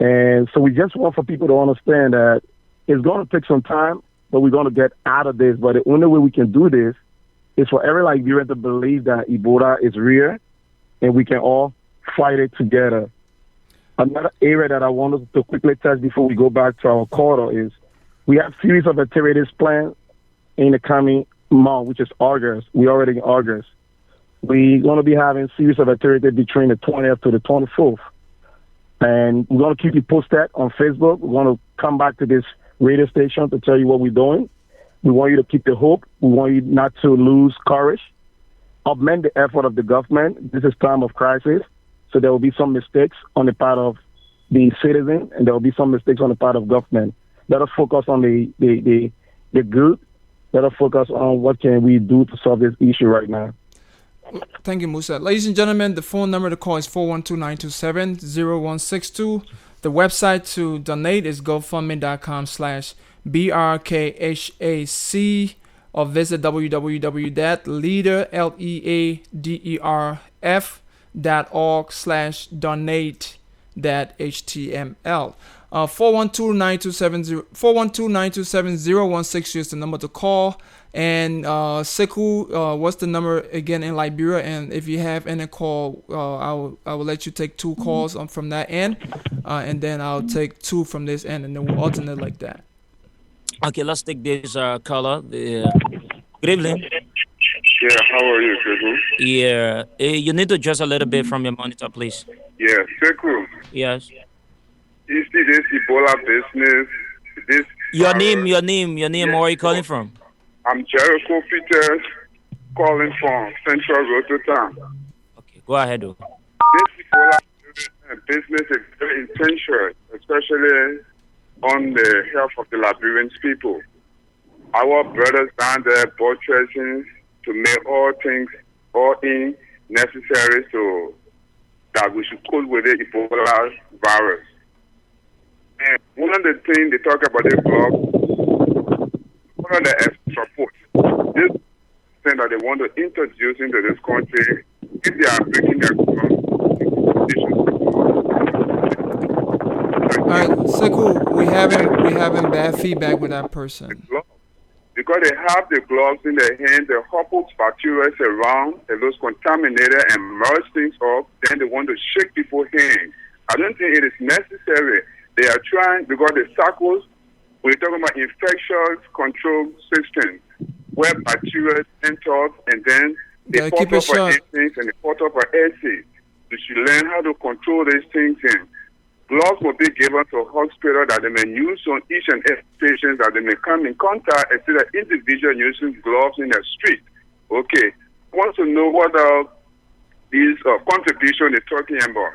And so we just want for people to understand that it's going to take some time, but we're going to get out of this. But the only way we can do this is for every Liberian to believe that Ebola is real and we can all fight it together. Another area that I wanted to quickly touch before we go back to our quarter is we have series of activities planned in the coming month, which is August. We're already in August. We're going to be having series of activities between the 20th to the 24th. And we're going to keep you posted on Facebook. We're going to come back to this radio station to tell you what we're doing. We want you to keep the hope. We want you not to lose courage. Augment the effort of the government. This is time of crisis. So there will be some mistakes on the part of the citizen, and there will be some mistakes on the part of government. Let us focus on the good let us focus on what can we do to solve this issue right now. Thank you, Musa. Ladies and gentlemen, the phone number to call is 412-927-0162. The website to donate is gofundme.com/BRKHAC or visit www.leaderf.org/donate.html. 412-927-0162 is the number to call. And Sekou, what's the number again in Liberia? And if you have any call, I will let you take 2 calls from that end, and then I'll take 2 from this end, and then we'll alternate like that. Okay, let's take this caller. Good evening. Yeah, how are you, Sekou? Yeah, you need to adjust a little bit from your monitor, please. Yeah, Sekou. Yes. You see this Ebola business? Your name. Where are you calling from? I'm Jericho Peters, calling from Central Rotterdam. Okay, go ahead, though. This Ebola business is very intentional, especially on the health of the Liberian people. Our brothers down there buttressing to make all in necessary so that we should cope with the Ebola virus. And one of the things they talk about the blog, one of the support, this thing that they want to introduce into this country, if they are breaking their All right, Sekou, we having bad feedback with that person. Because they have the gloves in their hands, they hobble bacteria around, they lose contaminated and merge things up, then they want to shake people's hands. I don't think it is necessary. They are trying, because the circles, we're talking about infectious control systems, where bacteria enter and then they put up for things and they put up for acids. You should learn how to control these things in. Gloves will be given to hospital that they may use on each and every patient that they may come in contact instead of individual using gloves in the street. Okay. Want to know what these contribution is talking about.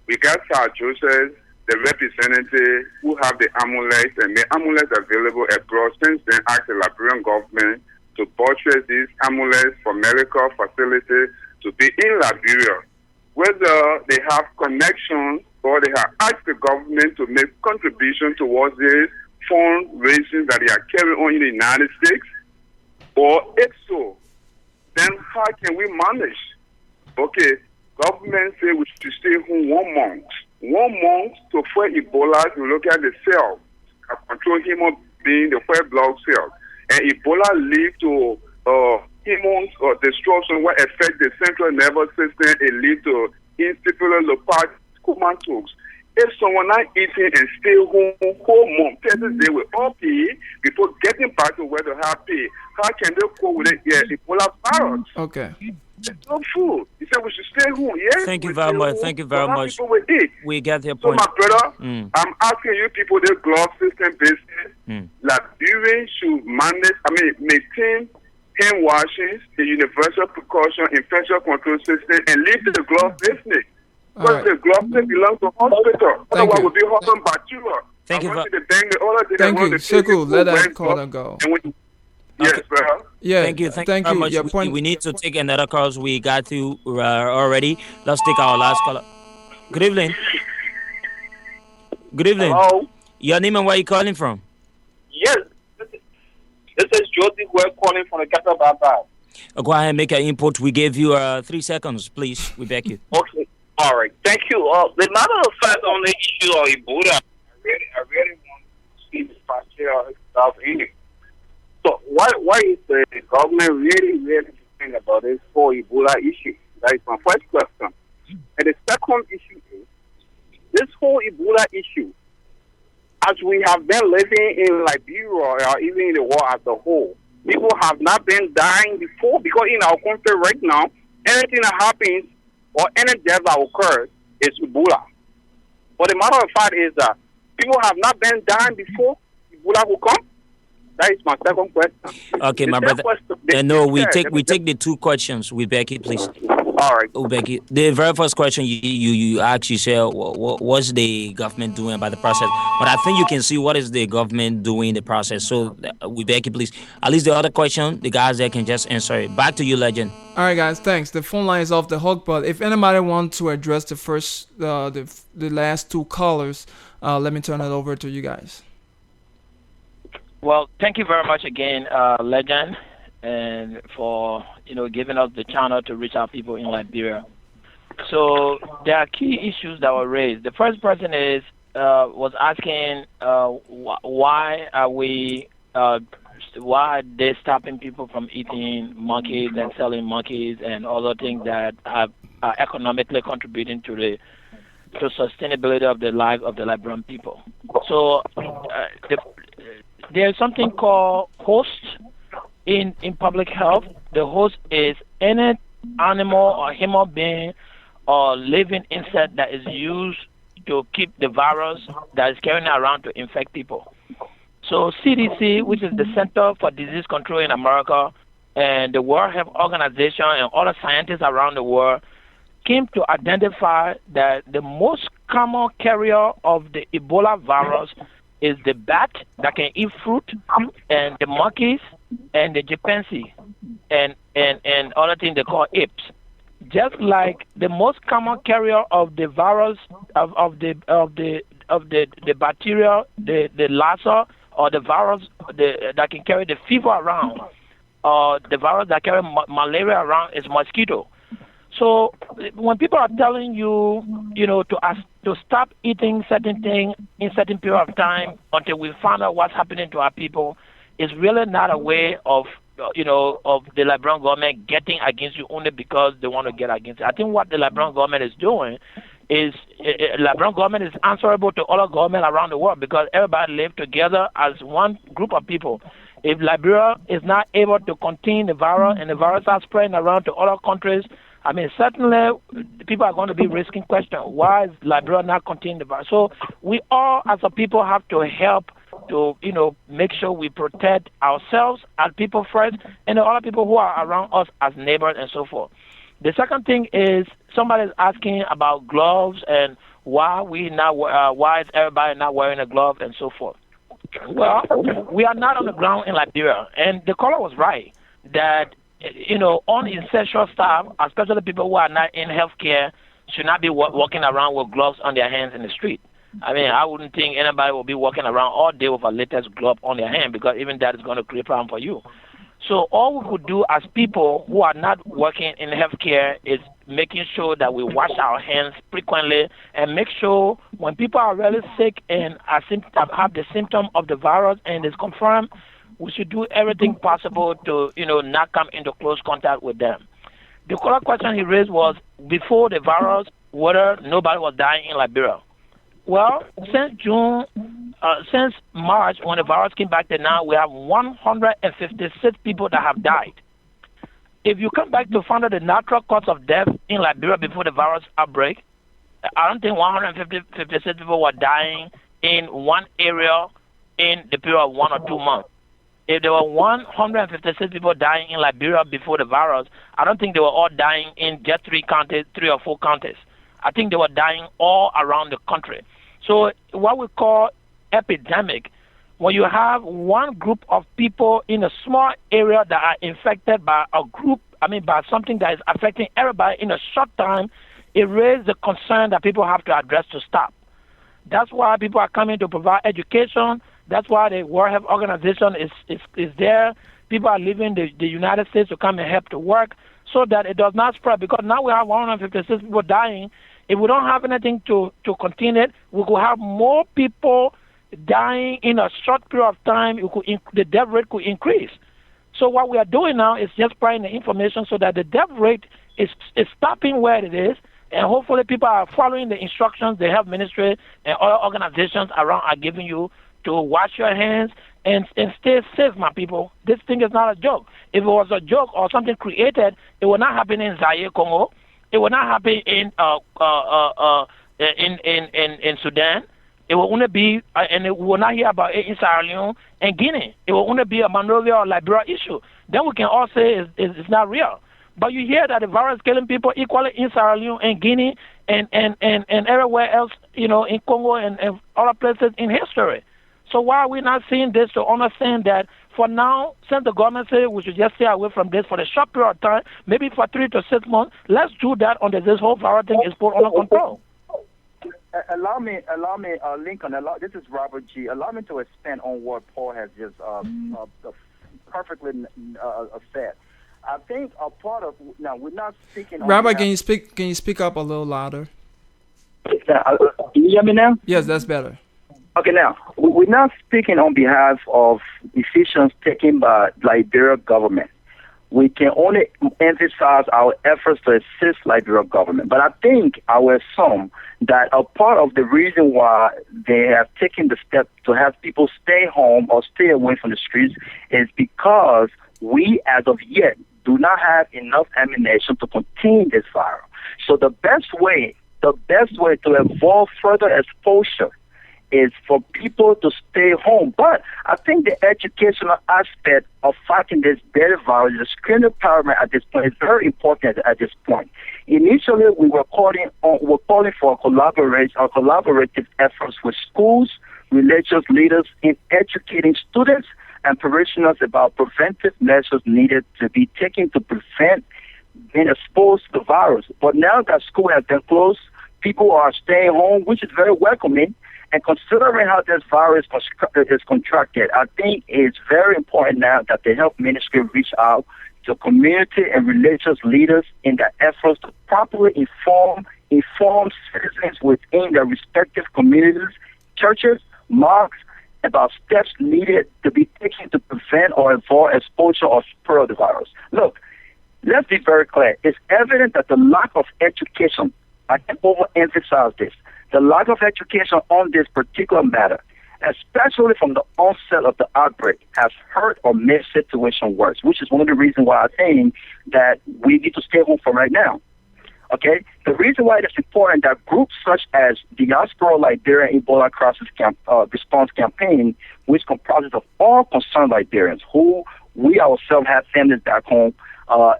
We got Sir Joseph, the representative who have the amulets and the amulets available abroad. Since then, asked the Liberian government to purchase these amulets for medical facilities to be in Liberia. Whether they have connections or they have asked the government to make contribution towards this fundraising that they are carrying on in the United States, or if so, then how can we manage? Okay, government say we should stay home 1 month. 1 month to fight Ebola, to look at the cell, control human being, the white blood cells. And Ebola lead to immune destruction, what affect the central nervous system, it lead to encephalopathy, comatose. If someone not eating and stay home whole month, they will all pay before getting back to where they have pay. How can they cope with it? Yeah, Ebola virus. Okay. There's no food. He said we should stay home. Yes. Thank you very much. Thank you very much. We get your point. So, my brother, I'm asking you people, the glove system business, Liberians should manage, maintain hand washing, the universal precaution, infection control system, and leave the glove business. Because the glove belongs to hospital. Otherwise, we'll be holding bacteria. Thank you. Thank you. Sekou, let that caller go. Yes, bro. Yeah. Thank you very much. We need to take another call. We got to already. Let's take our last caller. Good evening. Good evening. Hello. Your name and where you calling from? Yes. This is Jody. We're calling from the capital Baba. Go ahead and make your input. We gave you 3 seconds, please. We beg you. Okay. All right. Thank you. The matter of fact on the issue of Ebola, I really want to see the factor stuff in it. So why is the government really thinking about this whole Ebola issue? That is my first question. And the second issue is this whole Ebola issue. As we have been living in Liberia or even in the world as a whole, people have not been dying before because in our country right now, anything that happens or any death that occurs is Ebola. But the matter of fact is that people have not been dying before Ebola will come. That is my second question. Okay, my brother. We take the 2 questions with Becky, please. All right. Becky, the very first question you asked yourself, what's the government doing about the process? But I think you can see what is the government doing in the process. So, Becky, please, at least the other question, the guys there can just answer it. Back to you, Legend. All right, guys, thanks. The phone line is off the hook, but if anybody wants to address the first, the last two callers, let me turn it over to you guys. Well, thank you very much again, Legend, and for giving us the channel to reach out people in Liberia. So there are key issues that were raised. The first person was asking why are they stopping people from eating monkeys and selling monkeys and other things that are economically contributing to the sustainability of the life of the Liberian people. So there's something called host in public health. The host is any animal or human being or living insect that is used to keep the virus that is carrying around to infect people. So CDC, which is the Center for Disease Control in America, and the World Health Organization and other scientists around the world came to identify that the most common carrier of the Ebola virus is the bat that can eat fruit, and the monkeys, and the chimpanzee, and other things they call apes. Just like the most common carrier of the virus of the bacteria, the Lassa, or the virus that can carry the fever around, or the virus that carry malaria around is mosquito. So when people are telling you, to stop eating certain things in certain period of time until we find out what's happening to our people, is really not a way of the Liberian government getting against you only because they want to get against you. I think what the Liberian government is doing is Liberian government is answerable to other government around the world because everybody live together as one group of people. If Liberia is not able to contain the virus and the virus are spreading around to other countries, I mean, certainly people are going to be risking question. Why is Liberia not containing the virus? So we all as a people have to help to, make sure we protect ourselves as people first and the other people who are around us as neighbors and so forth. The second thing is somebody is asking about gloves and why is everybody not wearing a glove and so forth. Well, we are not on the ground in Liberia, and the caller was right that non-essential staff, especially people who are not in healthcare, should not be walking around with gloves on their hands in the street. I mean, I wouldn't think anybody will be walking around all day with a latest glove on their hand because even that is going to create a problem for you. So all we could do as people who are not working in healthcare is making sure that we wash our hands frequently and make sure when people are really sick and have the symptom of the virus and is confirmed, we should do everything possible to, not come into close contact with them. The other question he raised was before the virus, whether nobody was dying in Liberia. Well, since March, when the virus came back to now, we have 156 people that have died. If you come back to find out the natural cause of death in Liberia before the virus outbreak, I don't think 156 people were dying in one area in the period of 1 or 2 months. If there were 156 people dying in Liberia before the virus, I don't think they were all dying in just 3 or 4 counties. I think they were dying all around the country. So what we call epidemic, when you have one group of people in a small area that are infected by by something that is affecting everybody in a short time, it raises the concern that people have to address to stop. That's why people are coming to provide education. That's why the World Health Organization is there. People are leaving the United States to come and help to work so that it does not spread. Because now we have 156 people dying. If we don't have anything to contain it, we could have more people dying in a short period of time. The death rate could increase. So what we are doing now is just spreading the information so that the death rate is stopping where it is, and hopefully people are following the instructions the health ministry and other organizations around are giving you to wash your hands and stay safe, my people. This thing is not a joke. If it was a joke or something created, it would not happen in Zaire, Congo. It will not happen in Sudan. It will only be, and we will not hear about it in Sierra Leone and Guinea. It will only be a Monrovia or Liberia issue. Then we can all say it's not real. But you hear that the virus is killing people equally in Sierra Leone and Guinea and everywhere else, in Congo and other places in history. So why are we not seeing this to understand that for now, since the government said we should just stay away from this for a short period of time, maybe for 3 to 6 months, let's do that until this whole virus thing is put under control. Allow me, Lincoln. This is Robert G. Allow me to expand on what Paul has just perfectly said. I think a part of now we're not speaking. Robert, can you speak up a little louder? Can you hear me now? Yes, that's better. Okay, now we're not speaking on behalf of decisions taken by Liberia government. We can only emphasize our efforts to assist Liberia government. But I think I will assume that a part of the reason why they have taken the step to have people stay home or stay away from the streets is because we, as of yet, do not have enough ammunition to contain this virus. So the best way to avoid further exposure is for people to stay home. But I think the educational aspect of fighting this deadly virus, the screening paramount at this point, is very important at this point. Initially, we were calling for collaborative efforts with schools, religious leaders in educating students and parishioners about preventive measures needed to be taken to prevent being exposed to the virus. But now that school has been closed, people are staying home, which is very welcoming. And considering how this virus is contracted, I think it's very important now that the health ministry reach out to community and religious leaders in their efforts to properly inform citizens within their respective communities, churches, mosques, about steps needed to be taken to prevent or avoid exposure or spread of the virus. Look, let's be very clear. It's evident that the lack of education, I can overemphasize this, the lack of education on this particular matter, especially from the onset of the outbreak, has hurt or made the situation worse, which is one of the reasons why I'm saying that we need to stay home for right now. Okay? The reason why it is important that groups such as Diaspora Liberian Ebola Crisis Response Campaign, which comprises of all concerned Liberians, who we ourselves have families back home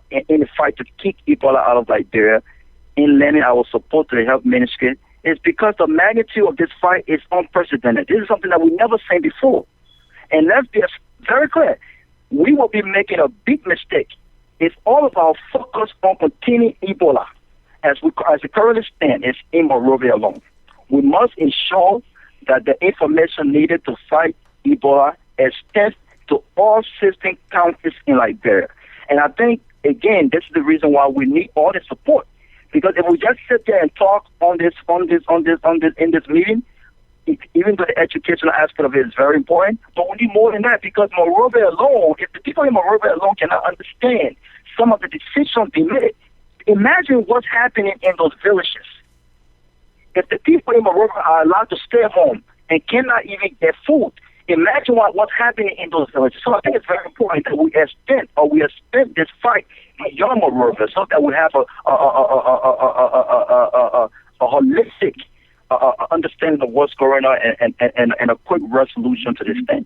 in the fight to kick Ebola out of Liberia, in lending our support to the health ministry, is because the magnitude of this fight is unprecedented. This is something that we never seen before. And let's be very clear, we will be making a big mistake if all of our focus on containing Ebola, as it currently stands, is in Monrovia alone. We must ensure that the information needed to fight Ebola extends to all 16 counties in Liberia. And I think, again, this is the reason why we need all the support. Because if we just sit there and talk in this meeting, even though the educational aspect of it is very important, but we need more than that, because Monrovia alone, if the people in Monrovia alone cannot understand some of the decisions they made, imagine what's happening in those villages. If the people in Monrovia are allowed to stay home and cannot even get food, imagine what's happening in those villages. So I think it's very important that we extend this fight beyond Monrovia, so that we have a holistic understanding of what's going on and a quick resolution to this thing.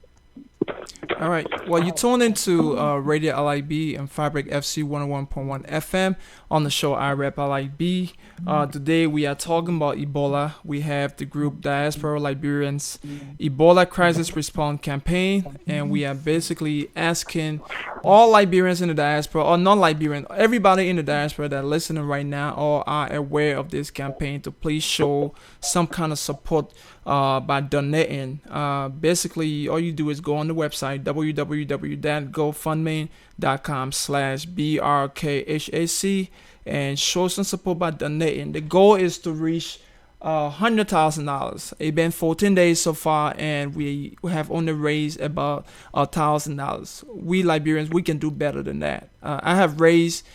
All right. Well, you tuned into Radio LIB and Farbric FC 101.1 FM on the show Rep Lib. Today we are talking about Ebola. We have the group Diaspora Liberians Ebola Crisis Response Campaign, and we are basically asking all Liberians in the diaspora, or non-Liberian, everybody in the diaspora that are listening right now or are aware of this campaign, to please show some kind of support by donating. Basically, all you do is go on the website www.gofundme.com/BRKHAC and show some support by donating. The goal is to reach $100,000. It's been 14 days so far, and we have only raised about $1,000. We Liberians, we can do better than that. I have raised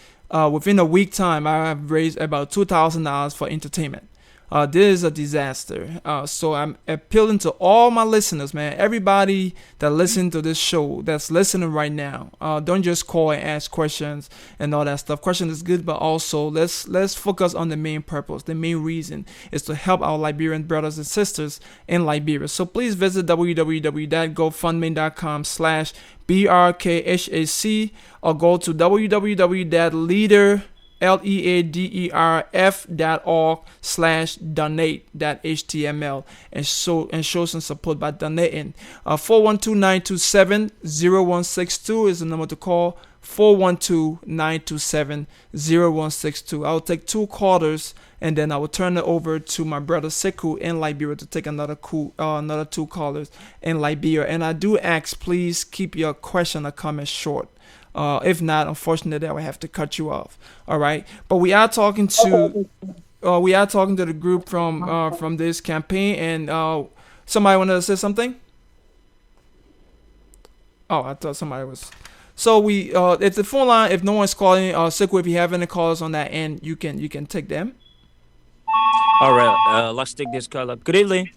within a week time. I have raised about $2,000 for entertainment. This is a disaster. So I'm appealing to all my listeners, man. Everybody that listen to this show, that's listening right now, don't just call and ask questions and all that stuff. Question is good, but also let's focus on the main purpose. The main reason is to help our Liberian brothers and sisters in Liberia. So please visit www.gofundme.com/BRKHAC or go to www.leaderf.org/donate.html and show some support by donating. 412-927-0162 is the number to call. 412-927-0162. I'll take two callers and then I will turn it over to my brother Sekou in Liberia to take another two callers in Liberia. And I do ask, please keep your question or comment short. If not, unfortunately, I will have to cut you off. All right, but we are talking to the group from this campaign, and somebody wanted to say something. Oh, I thought somebody was. So it's the phone line. If no one's calling, Sekou, if you have any callers on that end, you can take them. All right, let's take this call up. Good evening.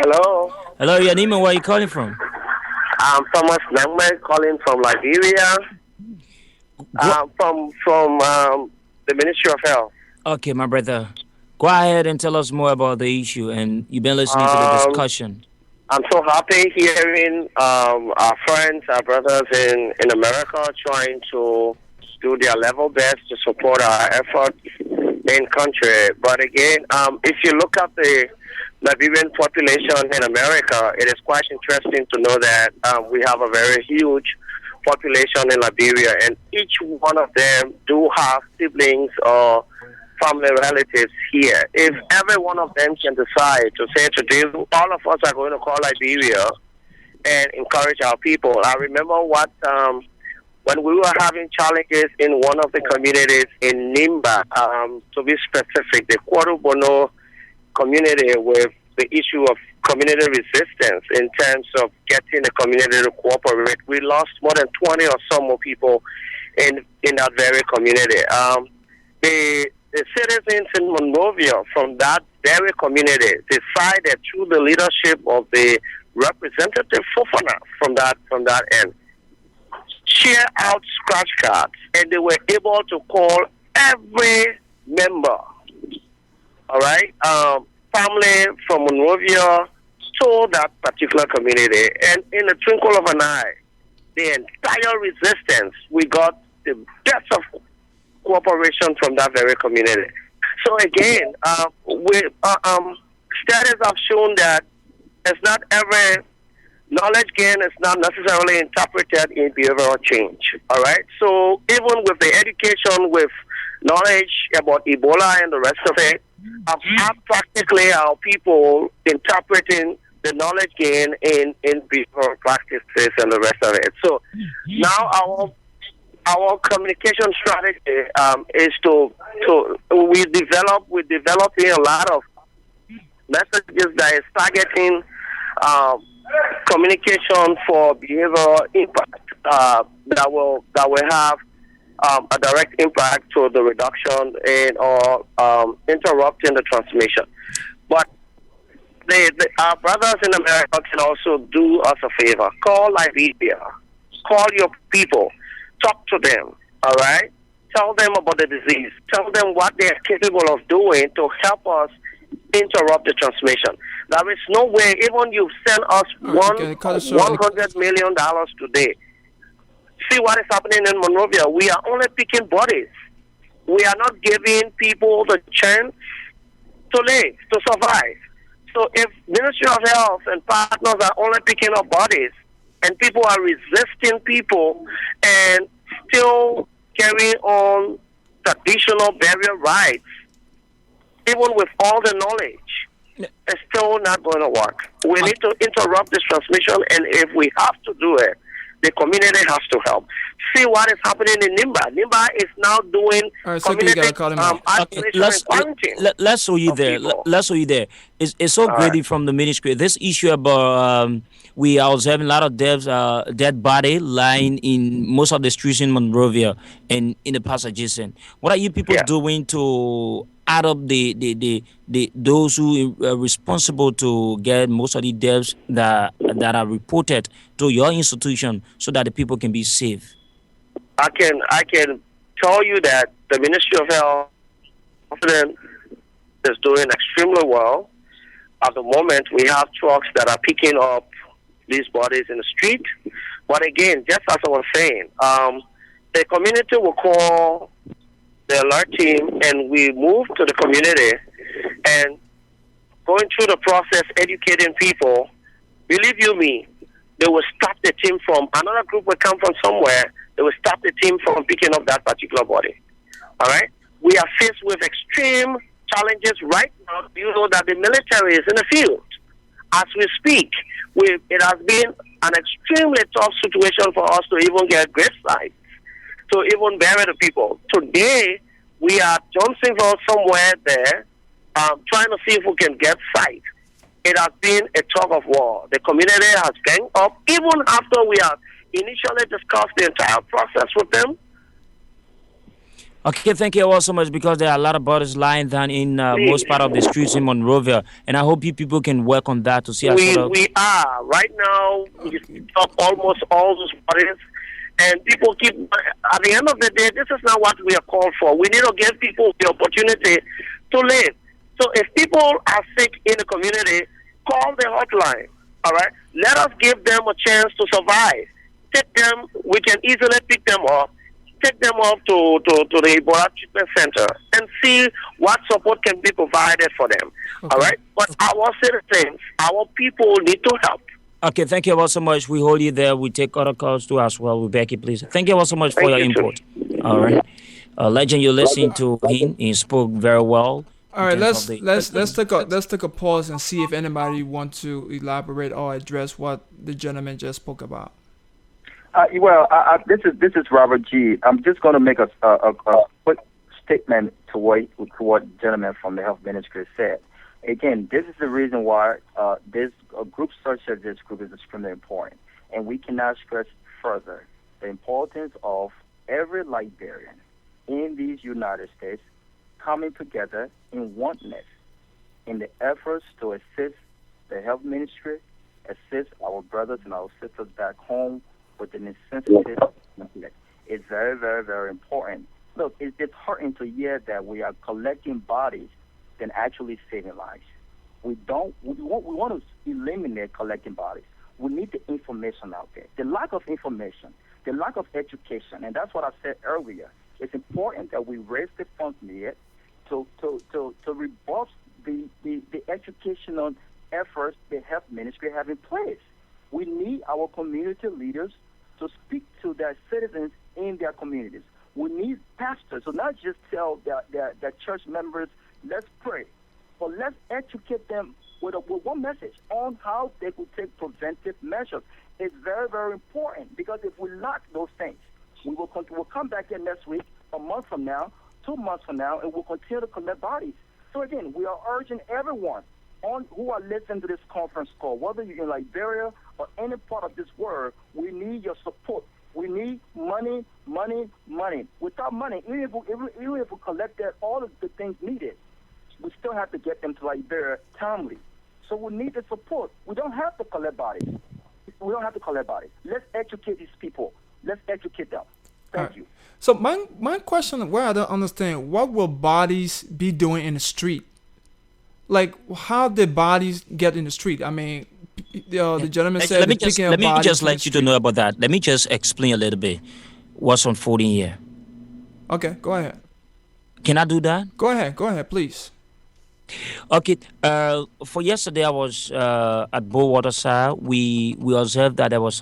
Hello. Hello, your name and where are you calling from? I'm Thomas Nangme calling from Liberia. From the Ministry of Health. Okay, my brother. Go ahead and tell us more about the issue, and you've been listening to the discussion. I'm so happy hearing our friends, our brothers in America trying to do their level best to support our efforts in country. But again, if you look at the Liberian population in America, it is quite interesting to know that we have a very huge population in Liberia, and each one of them do have siblings or family relatives here. If every one of them can decide to say today, all of us are going to call Liberia and encourage our people. I remember when we were having challenges in one of the communities in Nimba, to be specific, the Kwarubono community, with the issue of community resistance in terms of getting the community to cooperate. We lost more than 20 or so more people in that very community. The citizens in Monrovia from that very community decided, through the leadership of the representative Fofana from that end, share out scratch cards, and they were able to call every member, all right, family from Monrovia to that particular community. And in the twinkle of an eye, the entire resistance, we got the best of cooperation from that very community. So again, studies have shown that it's not every knowledge gain is not necessarily interpreted in behavioral change. All right. So even with the education, with knowledge about Ebola and the rest of it, I've had practically our people interpreting the knowledge gain in behavioral practices and the rest of it. So now our communication strategy is we're developing a lot of messages that is targeting communication for behavioral impact that will have a direct impact to the reduction or interrupting the transmission. But our brothers in America can also do us a favor. Call Liberia. Call your people. Talk to them. All right? Tell them about the disease. Tell them what they are capable of doing to help us interrupt the transmission. There is no way, even you send us $100 million today. See what is happening in Monrovia. We are only picking bodies. We are not giving people the chance to live, to survive. So if Ministry of Health and partners are only picking up bodies and people are resisting people and still carrying on traditional burial rites, even with all the knowledge, it's still not going to work. We need to interrupt this transmission, and if we have to do it, the community has to help. See what is happening in Nimba. Nimba is now doing community isolation and quarantine. Let's show you there. Let's show you there. It's so greedy from the ministry. This issue about I was having a lot of dead body lying in most of the streets in Monrovia and in the passages. What are you people doing to add up the those who are responsible to get most of the deaths that are reported to your institution so that the people can be safe? I can tell you that the Ministry of Health is doing extremely well. At the moment, we have trucks that are picking up these bodies in the street. But again, just as I was saying, the community will call the alert team, and we move to the community and going through the process, educating people. Believe you me, they will stop the team from another group will come from somewhere. They will stop the team from picking up that particular body. All right. We are faced with extreme challenges right now. You know that the military is in the field as we speak. It has been an extremely tough situation for us to even get grave sites, to even bury the people. Today, we are Johnsonville somewhere there, trying to see if we can get sites. It has been a tug of war. The community has ganged up, even after we have initially discussed the entire process with them. Okay, thank you all so much because there are a lot of bodies lying down in most part of the streets in Monrovia, and I hope you people can work on that to see how sort of. We are right now. We stop almost all those bodies, and people keep. At the end of the day, this is not what we are called for. We need to give people the opportunity to live. So if people are sick in the community, call the hotline. All right, let us give them a chance to survive. Take them. We can easily pick them up. Take them off to the Ebola treatment center and see what support can be provided for them. Okay. All right? But our citizens, our people need to help. Okay, thank you all so much. We hold you there. We take other calls too as well. Becky, please. Thank you all so much for your input. Too. All right. Legend, you're listening to him. He spoke very well. All right, let's take a pause and see if anybody wants to elaborate or address what the gentleman just spoke about. This is Robert G. I'm just going to make a quick statement to what gentleman from the health ministry said. Again, this is the reason why this group such as this group is extremely important, and we cannot stress further the importance of every Liberian in these United States coming together in oneness in the efforts to assist the health ministry, assist our brothers and our sisters back home with the necessity. It's very, very, very important. Look, it's heartening to hear that we are collecting bodies than actually saving lives. We want to eliminate collecting bodies. We need the information out there. The lack of information, the lack of education, and that's what I said earlier. It's important that we raise the funds needed to robust the educational efforts the health ministry have in place. We need our community leaders to speak to their citizens in their communities. We need pastors to not just tell their church members, let's pray, but let's educate them with one message on how they could take preventive measures. It's very, very important because if we lack those things, we'll come back here next week, a month from now, 2 months from now, and we'll continue to collect bodies. So again, we are urging everyone who are listening to this conference call, whether you're in Liberia or any part of this world, we need your support. We need money. Without money, even if we collected all of the things needed, we still have to get them to Liberia timely. So we need the support. We don't have to collect bodies. Let's educate these people. Let's educate them. Thank you. So my question, where I don't understand, what will bodies be doing in the street? Like, how did bodies get in the street? I mean, the gentleman said... Let me just let you to know about that. Let me just explain a little bit what's unfolding here. Okay, go ahead. Can I do that? Go ahead, please. Okay, for yesterday I was at Bowater side. We observed that there was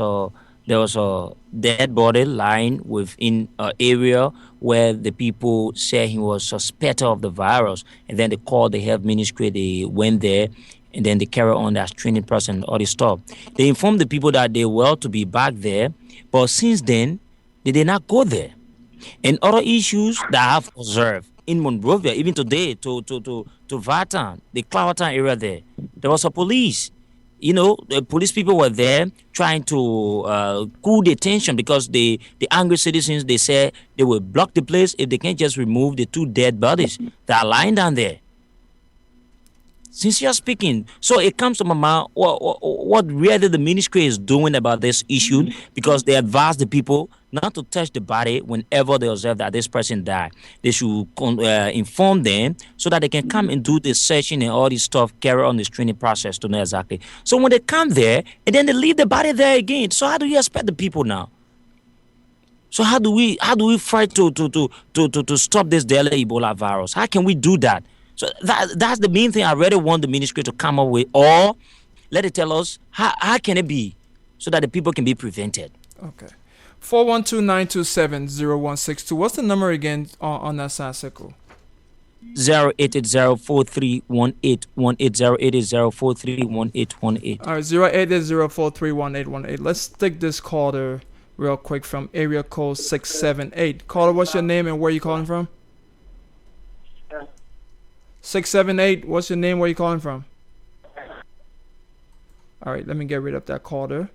a dead body lying within an area where the people said he was suspected of the virus, and then they called the health ministry. They went there, and then they carried on that training process and all this stuff. They informed the people that they were to be back there, but since then they did not go there. And other issues that I have observed in Monrovia, even today, to Vatan, the Clowertown area there was a police. The police people were there trying to cool the tension because the angry citizens, they said they will block the place if they can't just remove the 2 dead bodies that are lying down there. Since you're speaking, so it comes to my mind what really the ministry is doing about this issue, because they advise the people not to touch the body whenever they observe that this person died. They should inform them so that they can come and do the searching and all this stuff, carry on the screening process to know exactly. So when they come there and then they leave the body there again, so how do you expect the people now? So how do we fight to stop this deadly Ebola virus? How can we do that? So that's the main thing I really want the ministry to come up with, or let it tell us how can it be so that the people can be prevented. Okay. 412-927-0162. What's the number again on that side circle? 080431818. 080431818. All right, 080431818. Let's take this caller real quick from area code 678. Caller, what's your name and where you calling from? 678, what's your name? Where you calling from? All right, let me get rid of that caller.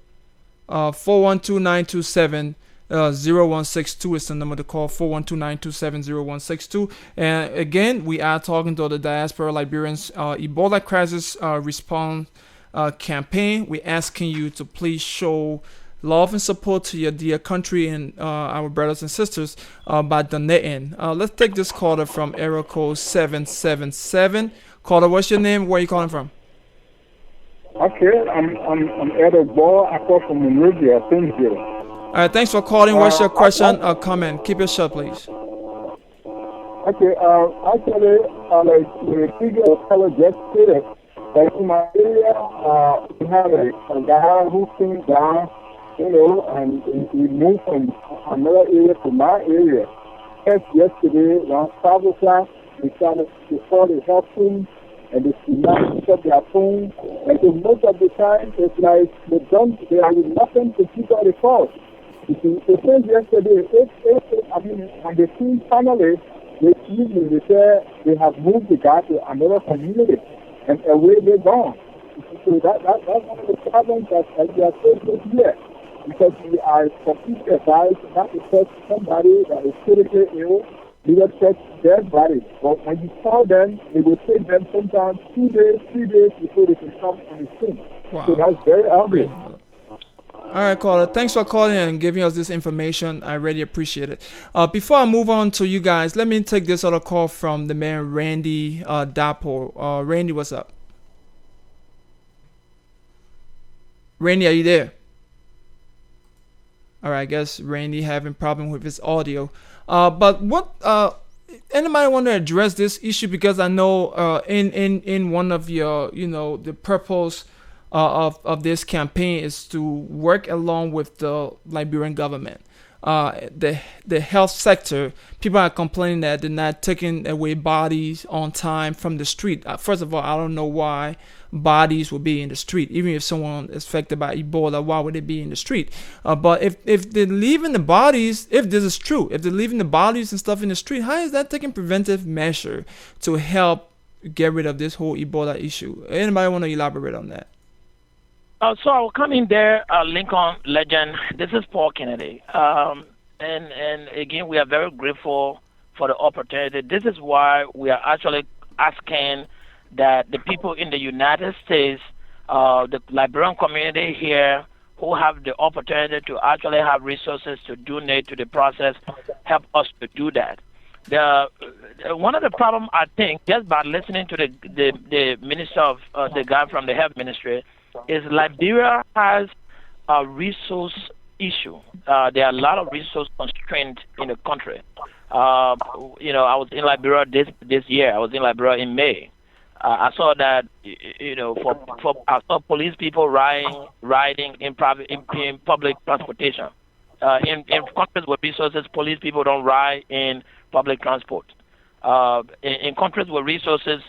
412-927-0162 is the number to call. 412-927-0162. And again, we are talking to the Diaspora Liberians Ebola crisis response campaign. We're asking you to please show love and support to your dear country and our brothers and sisters by donating. Let's take this caller from area code 777. Caller, what's your name? Where are you calling from? Okay, I'm Eric Ball. I call from Monrovia, Painesville. All right, thanks for calling. What's your question or comment? Keep it short, please. Okay, actually, like the figure of color just stated, that in my area, we have a guy who came down, and we moved from another area to my area. Just yesterday, around 5 o'clock, we started to call the help team, and they did not pick up their phone. And so most of the time, it's like they are with nothing to pick up the calls. It says yesterday, when the team finally, they said they have moved the guy to another community, and away they're gone. So that's one of the problems that we are facing here. Because we are completely advised not to touch somebody that is critically ill, neither touch their body. But when you call them, it will take them sometimes 2 days, 3 days before they can come on the scene. Wow. So that's very ugly. All right, caller. Thanks for calling and giving us this information. I really appreciate it. Before I move on to you guys, let me take this other call from the man Randy Dapo. Randy, what's up? Randy, are you there? All right, I guess Randy having problem with his audio. But what anybody want to address this issue? Because I know in one of your, the purpose of this campaign is to work along with the Liberian government. The health sector, people are complaining that they're not taking away bodies on time from the street. First of all, I don't know why bodies will be in the street. Even if someone is affected by Ebola, why would they be in the street? But if they're leaving the bodies, if this is true, if they're leaving the bodies and stuff in the street, how is that taking preventive measure to help get rid of this whole Ebola issue? Anybody want to elaborate on that? So I will come in there, Lincoln legend. This is Paul Kennedy. And again, we are very grateful for the opportunity. This is why we are actually asking that the people in the United States, the Liberian community here, who have the opportunity to actually have resources to donate to the process, help us to do that. One of the problems, I think, just by listening to the minister of the guy from the health ministry, is Liberia has a resource issue. There are a lot of resource constraints in the country. I was in Liberia this year. I was in Liberia in May. I saw that, I saw police people riding in public transportation. In countries with resources, police people don't ride in public transport. In countries with resources,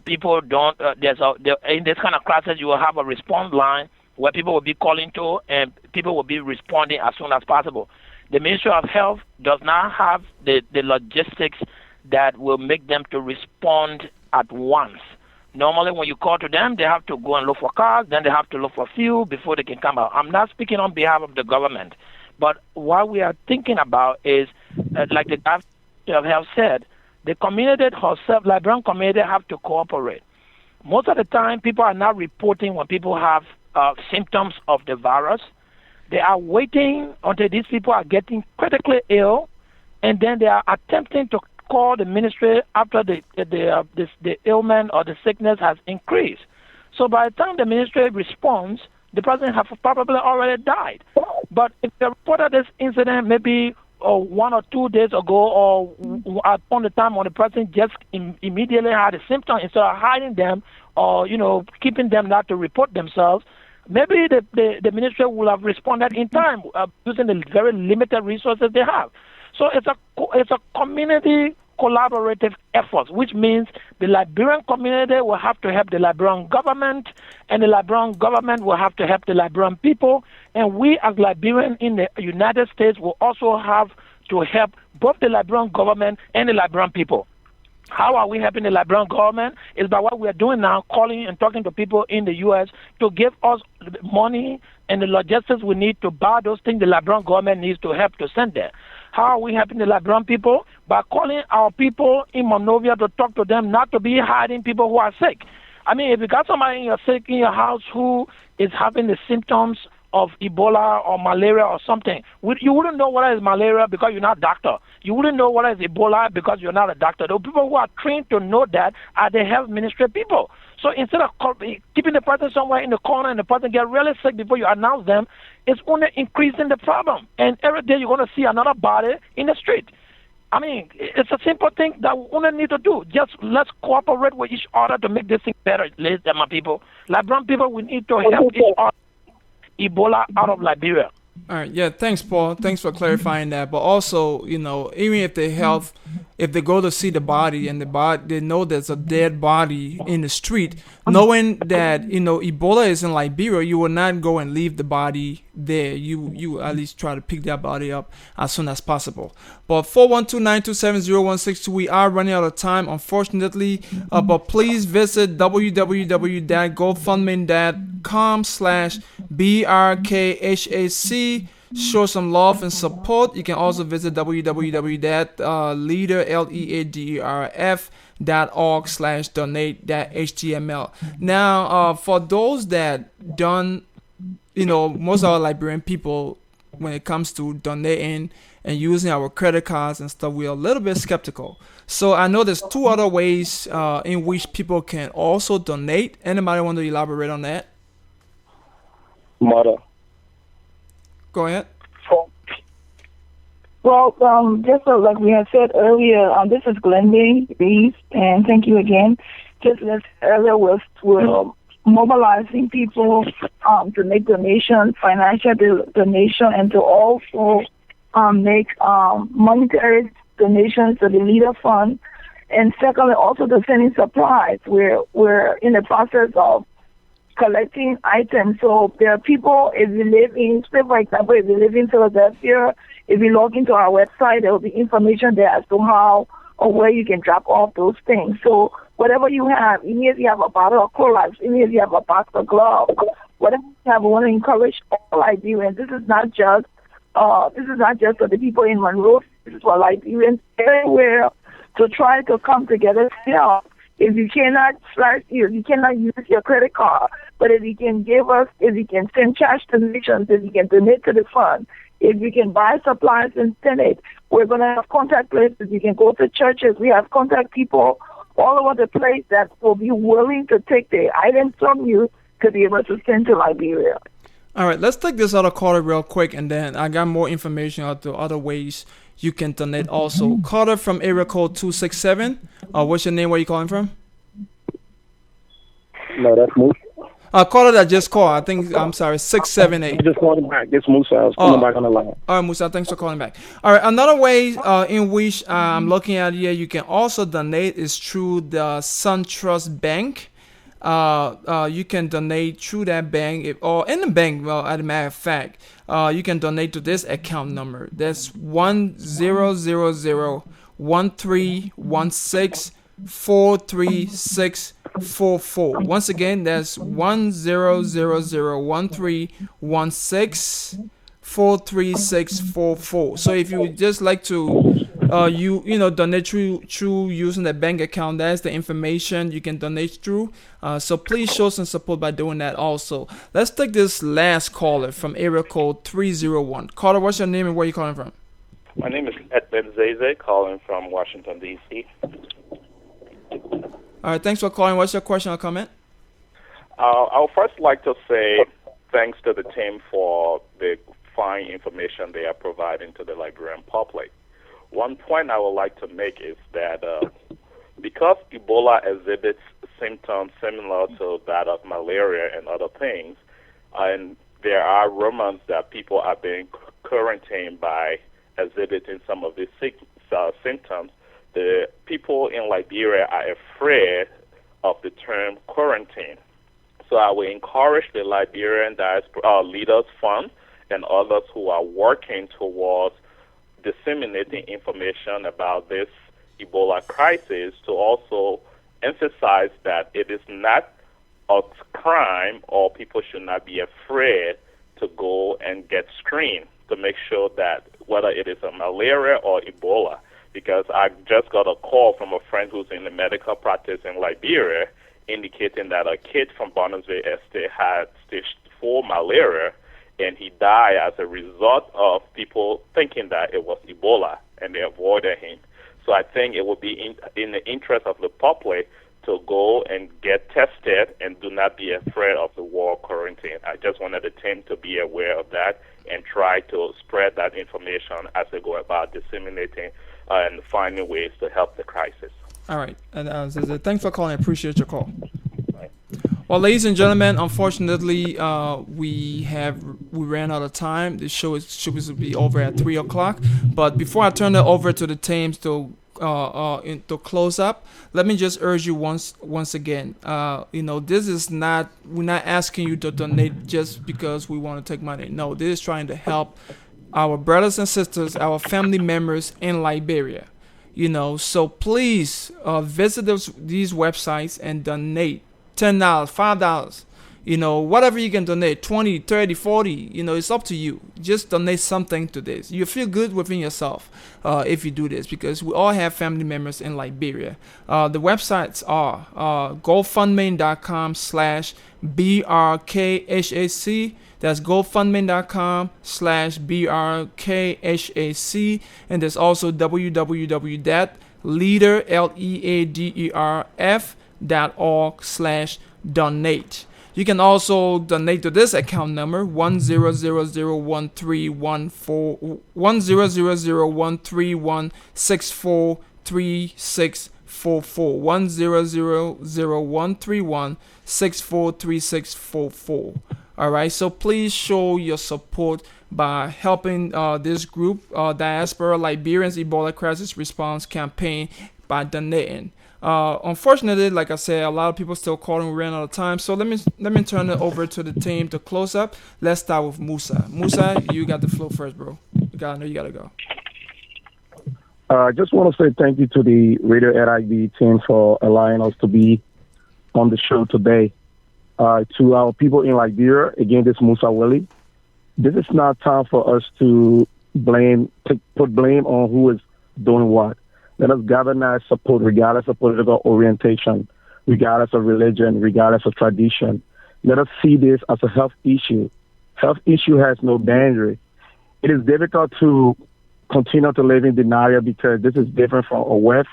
people don't. In this kind of crisis, you will have a response line where people will be calling to, and people will be responding as soon as possible. The Ministry of Health does not have the logistics that will make them to respond at once. Normally, when you call to them, they have to go and look for cars, then they have to look for fuel before they can come out. I'm not speaking on behalf of the government, but what we are thinking about is, like the Diaspora of Health said, the community herself, Liberian community, have to cooperate. Most of the time, people are not reporting when people have symptoms of the virus. They are waiting until these people are getting critically ill, and then they are attempting to call the ministry after the ailment or the sickness has increased. So by the time the ministry responds, the person has probably already died. But if they reported this incident maybe 1 or 2 days ago, or upon the time when the person just immediately had a symptom, instead of hiding them or keeping them not to report themselves, maybe the ministry will have responded in time using the very limited resources they have. So it's a community collaborative effort, which means the Liberian community will have to help the Liberian government, and the Liberian government will have to help the Liberian people, and we as Liberians in the United States will also have to help both the Liberian government and the Liberian people. How are we helping the Liberian government? Is by what we are doing now, calling and talking to people in the U.S. to give us money and the logistics we need to buy those things the Liberian government needs to help to send there. How are we helping the Liberian people? By calling our people in Monrovia to talk to them, not to be hiding people who are sick. I mean, if you got somebody sick in your house who is having the symptoms of Ebola or malaria or something, you wouldn't know whether it's malaria because you're not a doctor. You wouldn't know whether it's Ebola because you're not a doctor. The people who are trained to know that are the health ministry people. So instead of keeping the person somewhere in the corner and the person get really sick before you announce them, it's only increasing the problem. And every day you're going to see another body in the street. I mean, it's a simple thing that we only need to do. Just let's cooperate with each other to make this thing better, ladies and my people. Liberian people, we need to help each other. Ebola out of Liberia. All right, yeah, thanks, Paul. Thanks for clarifying that. But also, even if if they go to see the body and they know there's a dead body in the street, knowing that Ebola is in Liberia, you will not go and leave the body there. You at least try to pick that body up as soon as possible. But 412-927-0162, we are running out of time, unfortunately. But please visit www.gofundme.com/BRKHAC. Show some love and support. You can also visit www.leaderlederf.org/donate.html. Now, for those that done, most of our Liberian people, when it comes to donating and using our credit cards and stuff, we're a little bit skeptical. So I know there's 2 other ways in which people can also donate. Anybody want to elaborate on that? Mother. Go ahead. Well, just like we had said earlier, this is Glenda Reeves, and thank you again. Just as earlier, we're mobilizing people to make donations, financial donation, and to also make monetary donations to the Leader Fund. And secondly, also to sending supplies. We're in the process of collecting items. So there are people, if you live in, say for example, if you live in Philadelphia, if you log into our website, there will be information there as to how or where you can drop off those things. So whatever you have, even if you have a bottle of Clorox, even if you have a box of gloves, whatever you have, we want to encourage all Liberians. This is not just for the people in Monroe. This is for Liberians everywhere to try to come together to help. If you cannot use your credit card, but if you can send cash donations, if you can donate to the fund, if you can buy supplies and send it, we're going to have contact places. You can go to churches. We have contact people all over the place that will be willing to take the items from you to be able to send to Liberia. All right, let's take this other caller real quick, and then I got more information on the other ways you can donate also. Caller from area code 267. What's your name? Where you calling from? No, that's Moose. Caller that just called. I think, I'm sorry, 678. I just calling back. It's Musa. I was calling back on the line. All right, Musa, thanks for calling back. All right, another way in which I'm looking at here, you can also donate is through the SunTrust Bank. You can donate through that bank, or in the bank, well, as a matter of fact, you can donate to this account number. That's 100013164364 1644. Once again, that's 10013164344. So if you would just like to donate through using the bank account, that's the information you can donate through. So please show some support by doing that also. Let's take this last caller from area code 301. Caller, what's your name and where you calling from? My name is Edmund Zeze, calling from Washington, D.C. All right, thanks for calling. What's your question or comment? I would first like to say thanks to the team for the fine information they are providing to the Liberian public. One point I would like to make is that because Ebola exhibits symptoms similar to that of malaria and other things, and there are rumors that people are being quarantined by exhibiting some of these symptoms, the people in Liberia are afraid of the term quarantine. So I will encourage the Liberian Diaspora Leaders Fund and others who are working towards disseminating information about this Ebola crisis to also emphasize that it is not a crime, or people should not be afraid to go and get screened to make sure that whether it is a malaria or Ebola, because I just got a call from a friend who's in the medical practice in Liberia indicating that a kid from Barnesville Estate had stage 4 malaria, and he died as a result of people thinking that it was Ebola, and they avoided him. So I think it would be in the interest of the public to go and get tested and do not be afraid of the word quarantine. I just wanted the team to be aware of that and try to spread that information as they go about disseminating and finding ways to help the crisis. All right. And thanks for calling. I appreciate your call. Well, ladies and gentlemen, unfortunately, we ran out of time. The show is supposed to be over at 3 o'clock. But before I turn it over to the teams to close up, let me just urge you once again. This is not, we're not asking you to donate just because we want to take money. No, this is trying to help our brothers and sisters, our family members in Liberia. So please visit these websites and donate $10, $5, whatever you can donate, 20, 30, 40, it's up to you. Just donate something to this. You feel good within yourself if you do this, because we all have family members in Liberia. The websites are GoFundMe.com/BRKHAC. That's GoFundMe.com/BRKHAC. And there's also www.leaderf.org/donate. You can also donate to this account number 1000131643644 1000131643644. All right, so please show your support by helping this group, Diaspora Liberians Ebola Crisis Response Campaign, by donating. Unfortunately, like I said, a lot of people still calling. We ran out of time, so let me turn it over to the team to close up. Let's start with Musa. Musa, you got the floor first, bro. I know you gotta go. I just want to say thank you to the Radio LIB team for allowing us to be on the show today. To our people in Liberia, again, this is Musa Willie. This is not time for us to put blame on who is doing what. Let us galvanize support regardless of political orientation, regardless of religion, regardless of tradition. Let us see this as a health issue. Health issue has no boundary. It is difficult to continue to live in denial because this is different from a war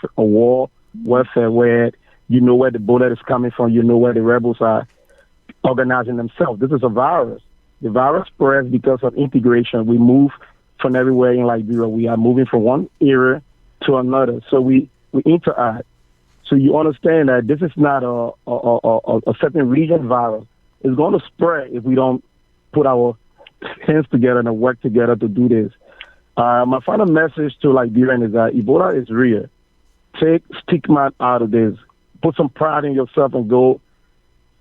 warfare where you know where the bullet is coming from, you know where the rebels are organizing themselves. This is a virus. The virus spreads because of integration. We move from everywhere in Liberia. We are moving from one area to another. So we interact. So you understand that this is not a certain region virus. It's going to spread if we don't put our hands together and work together to do this. My final message to Liberians is that Ebola is real. Take stigma out of this. Put some pride in yourself and go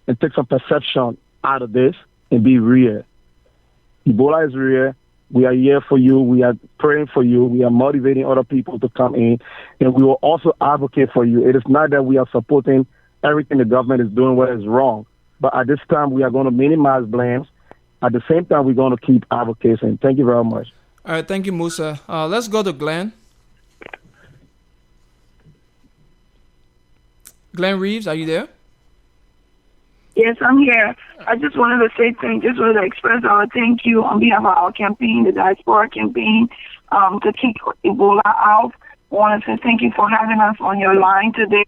and take some perception out of this and be real. Ebola is real. We are here for you. We are praying for you. We are motivating other people to come in. And we will also advocate for you. It is not that we are supporting everything the government is doing what is wrong. But at this time, we are going to minimize blames. At the same time, we're going to keep advocating. Thank you very much. All right, thank you, Musa. Let's go to Glenn. Glenn Reeves, are you there? Yes, I'm here. I just wanted to say just wanted to express our thank you on behalf of our campaign, the Diaspora campaign, to kick Ebola out. I want to say thank you for having us on your line today.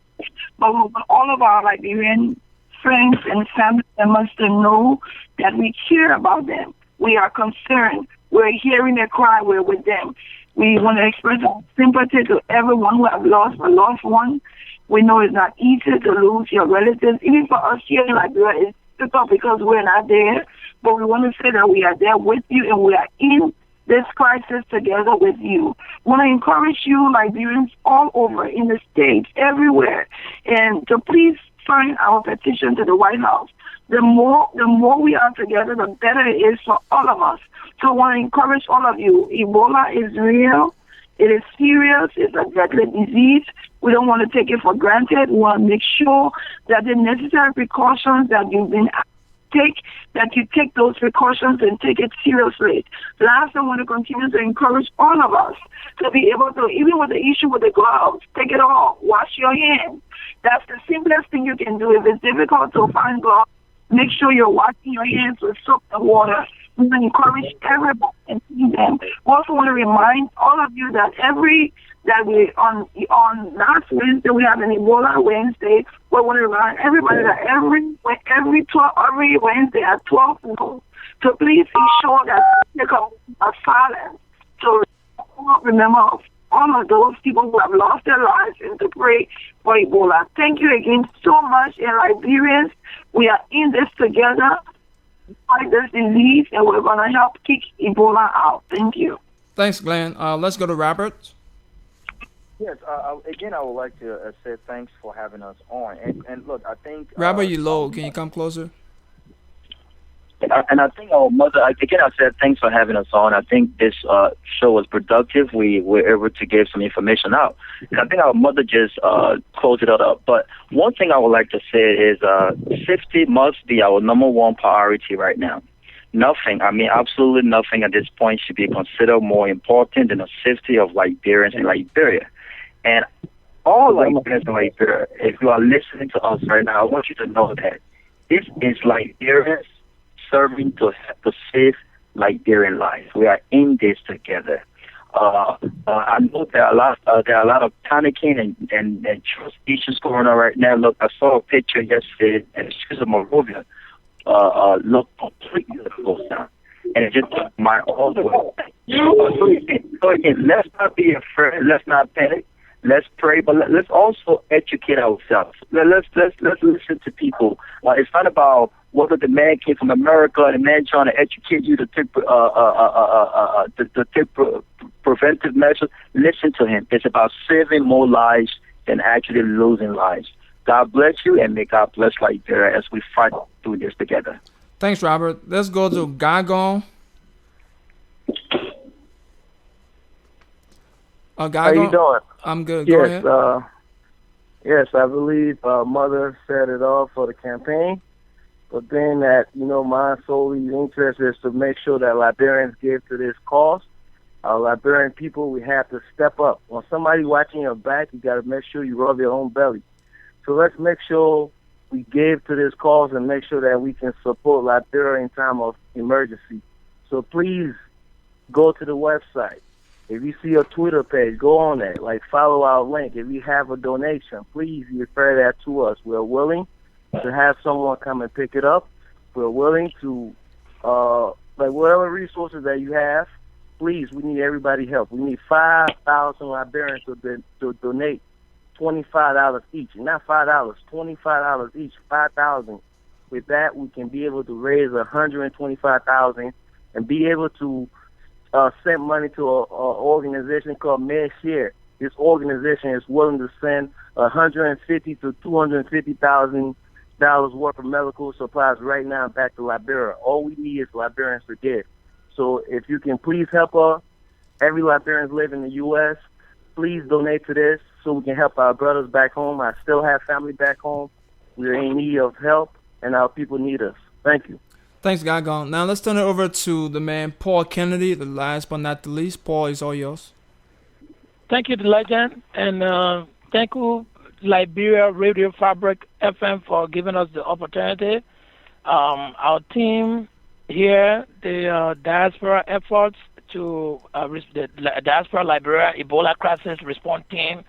But we want all of our Liberian friends and family members to know that we care about them. We are concerned. We're hearing their cry. We're with them. We want to express our sympathy to everyone who have lost a loved one. We know it's not easy to lose your relatives. Even for us here in Liberia, it's difficult because we're not there. But we want to say that we are there with you and we are in this crisis together with you. I want to encourage you, Liberians all over in the States, everywhere, and to please sign our petition to the White House. The more we are together, the better it is for all of us. So I want to encourage all of you. Ebola is real. It is serious. It's a deadly disease. We don't want to take it for granted. We want to make sure that the necessary precautions that you've been that you take those precautions and take it seriously. Last, I want to continue to encourage all of us to be able to, even with the issue with the gloves, take it off, wash your hands. That's the simplest thing you can do. If it's difficult to find gloves, make sure you're washing your hands with soap and water. We want to encourage everybody and see them. We also want to remind all of you that on last Wednesday we have an Ebola Wednesday. We want to remind everybody that every Wednesday at 12 noon to please ensure that the community are silent. So remember all of those people who have lost their lives and to pray for Ebola. Thank you again so much, and Liberians, we are in this together to fight this disease, and we're going to help kick Ebola out. Thank you. Thanks, Glenn. Let's go to Robert. Yes, again, I would like to say thanks for having us on. And look, I think... Robert, you low. Can you come closer? And I think our mother, again, I said thanks for having us on. I think this show was productive. We were able to give some information out. And I think our mother just closed it up. But one thing I would like to say is safety must be our number one priority right now. Nothing, absolutely nothing at this point should be considered more important than the safety of Liberians in Liberia. And all Liberians in Liberia, if you are listening to us right now, I want you to know that this is Liberians serving to save Liberian lives. We are in this together. I know there are a lot of panicking and trust issues going on right now. Look, I saw a picture yesterday, and the streets of Monrovia look completely closed down, and it just took my all the way. So again, let's not be afraid. Let's not panic. Let's pray, but let's also educate ourselves. Let's listen to people. It's not about whether the man came from America and the man trying to educate you to take preventive measures. Listen to him. It's about saving more lives than actually losing lives. God bless you, and may God bless Liberia as we fight through this together. Thanks, Robert. Let's go to Gagon. How you doing? I'm good. Yes, Go ahead. Yes, I believe Mother set it off for the campaign. But then that, my solely interest is to make sure that Liberians give to this cause. Liberian people, we have to step up. When somebody watching your back, you got to make sure you rub your own belly. So let's make sure we give to this cause and make sure that we can support Liberia in time of emergency. So please go to the website. If you see a Twitter page, go on there. Follow our link. If you have a donation, please refer that to us. We're willing to have someone come and pick it up. We're willing to, whatever resources that you have, please, we need everybody's help. We need 5,000 Liberians to donate $25 each. Not $5, $25 each, 5,000. With that, we can be able to raise $125,000 and be able to send money to an organization called MedShare. This organization is willing to send $150,000 to $250,000 worth of medical supplies right now back to Liberia. All we need is Liberians to give. So if you can please help us, every Liberian live in the U.S., please donate to this so we can help our brothers back home. I still have family back home. We're in need of help, and our people need us. Thank you. Thanks, Gagon. Now let's turn it over to the man Paul Kennedy, the last but not the least. Paul, is all yours. Thank you, the legend, and thank you, Liberia Radio Farbric FM, for giving us the opportunity. Our team here, the Diaspora efforts to the Diaspora Liberia Ebola Crisis Response Team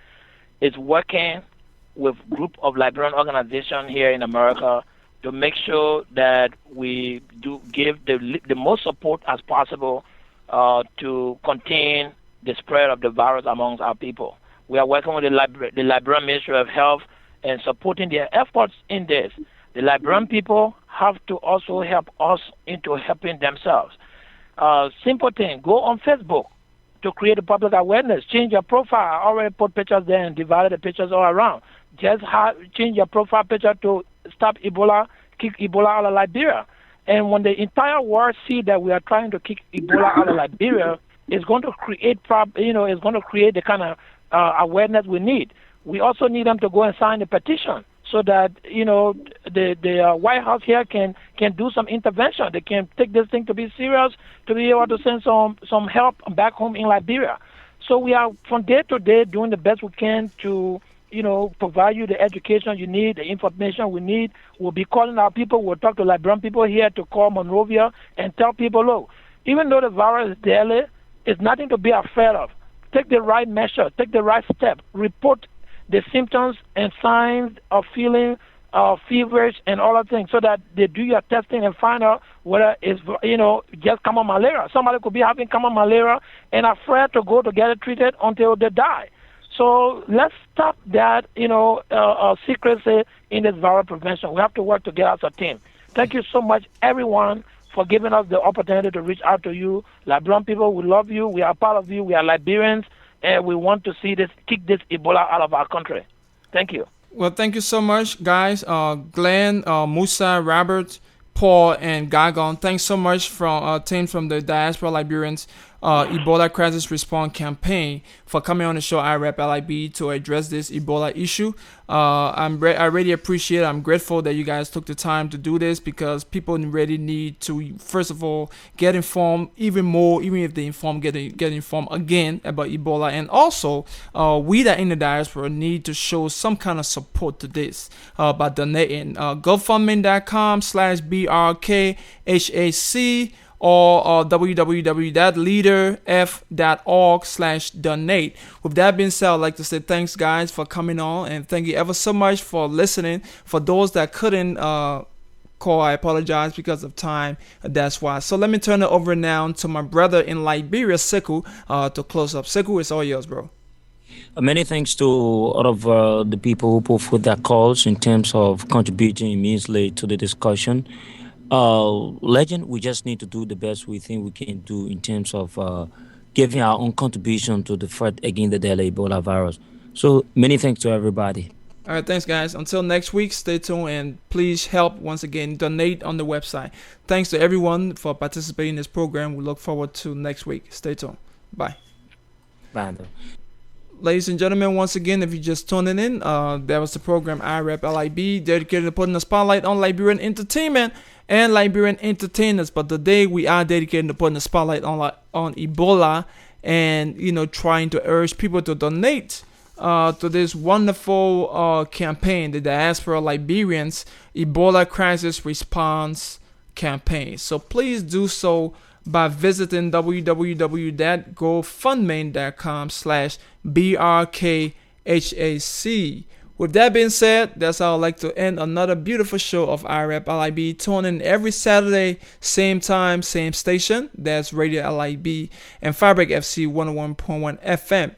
is working with a group of Liberian organizations here in America to make sure that we do give the most support as possible to contain the spread of the virus amongst our people. We are working with the Liberian Ministry of Health and supporting their efforts in this. The Liberian people have to also help us into helping themselves. Simple thing, go on Facebook to create a public awareness. Change your profile. I already put pictures there and divided the pictures all around. Just change your profile picture to stop Ebola, kick Ebola out of Liberia. And when the entire world see that we are trying to kick Ebola out of Liberia, it's going to create it's going to create the kind of awareness we need. We also need them to go and sign a petition so that the White House here can do some intervention. They can take this thing to be serious, to be able to send some help back home in Liberia. So we are from day to day doing the best we can to provide you the education you need, the information we need. We'll be calling our people. We'll talk to Liberian people here to call Monrovia and tell people, look, even though the virus is deadly, it's nothing to be afraid of. Take the right measure, take the right step, report the symptoms and signs of feeling feverish and all that things so that they do your testing and find out whether it's, just common malaria. Somebody could be having common malaria and afraid to go to get it treated until they die. So let's stop that, secrecy in this viral prevention. We have to work together as a team. Thank you so much, everyone, for giving us the opportunity to reach out to you. Liberian people, we love you. We are part of you. We are Liberians, and we want to see kick this Ebola out of our country. Thank you. Well, thank you so much, guys. Glenn, Musa, Robert, Paul, and Gagon. Thanks so much from team from the Diaspora Liberians Ebola Crisis Response Campaign for coming on the show, Rep Lib, to address this Ebola issue. I really appreciate it. I'm grateful that you guys took the time to do this because people really need to, first of all, get informed even more, even if they get informed again about Ebola. And also, we that in the diaspora need to show some kind of support to this by donating. GoFundMe.com/BRKHAC or www.leaderf.org/donate. With that being said, I'd like to say thanks, guys, for coming on, and thank you ever so much for listening. For those that couldn't call, I apologize because of time. That's why. So let me turn it over now to my brother in Liberia, Sekou, to close up. Sekou, it's all yours, bro. Many thanks to all of the people who put forth their calls in terms of contributing immensely to the discussion. Legend, we just need to do the best we think we can do in terms of giving our own contribution to the fight against the deadly Ebola virus. So many thanks to everybody. All right, thanks, guys. Until next week, stay tuned and please help once again donate on the website. Thanks to everyone for participating in this program. We look forward to next week. Stay tuned. Bye. Bye. Ladies and gentlemen, once again, if you're just tuning in, that was the program Rep Lib, dedicated to putting the spotlight on Liberian entertainment and Liberian entertainers. But today we are dedicated to putting the spotlight on Ebola and trying to urge people to donate to this wonderful campaign, the Diaspora Liberians Ebola Crisis Response Campaign. So please do so by visiting www.gofundme.com/BRKHAC. With that being said, that's how I'd like to end another beautiful show of Rep Lib. Tune in every Saturday, same time, same station. That's Radio Lib and Farbric FC 101.1 FM.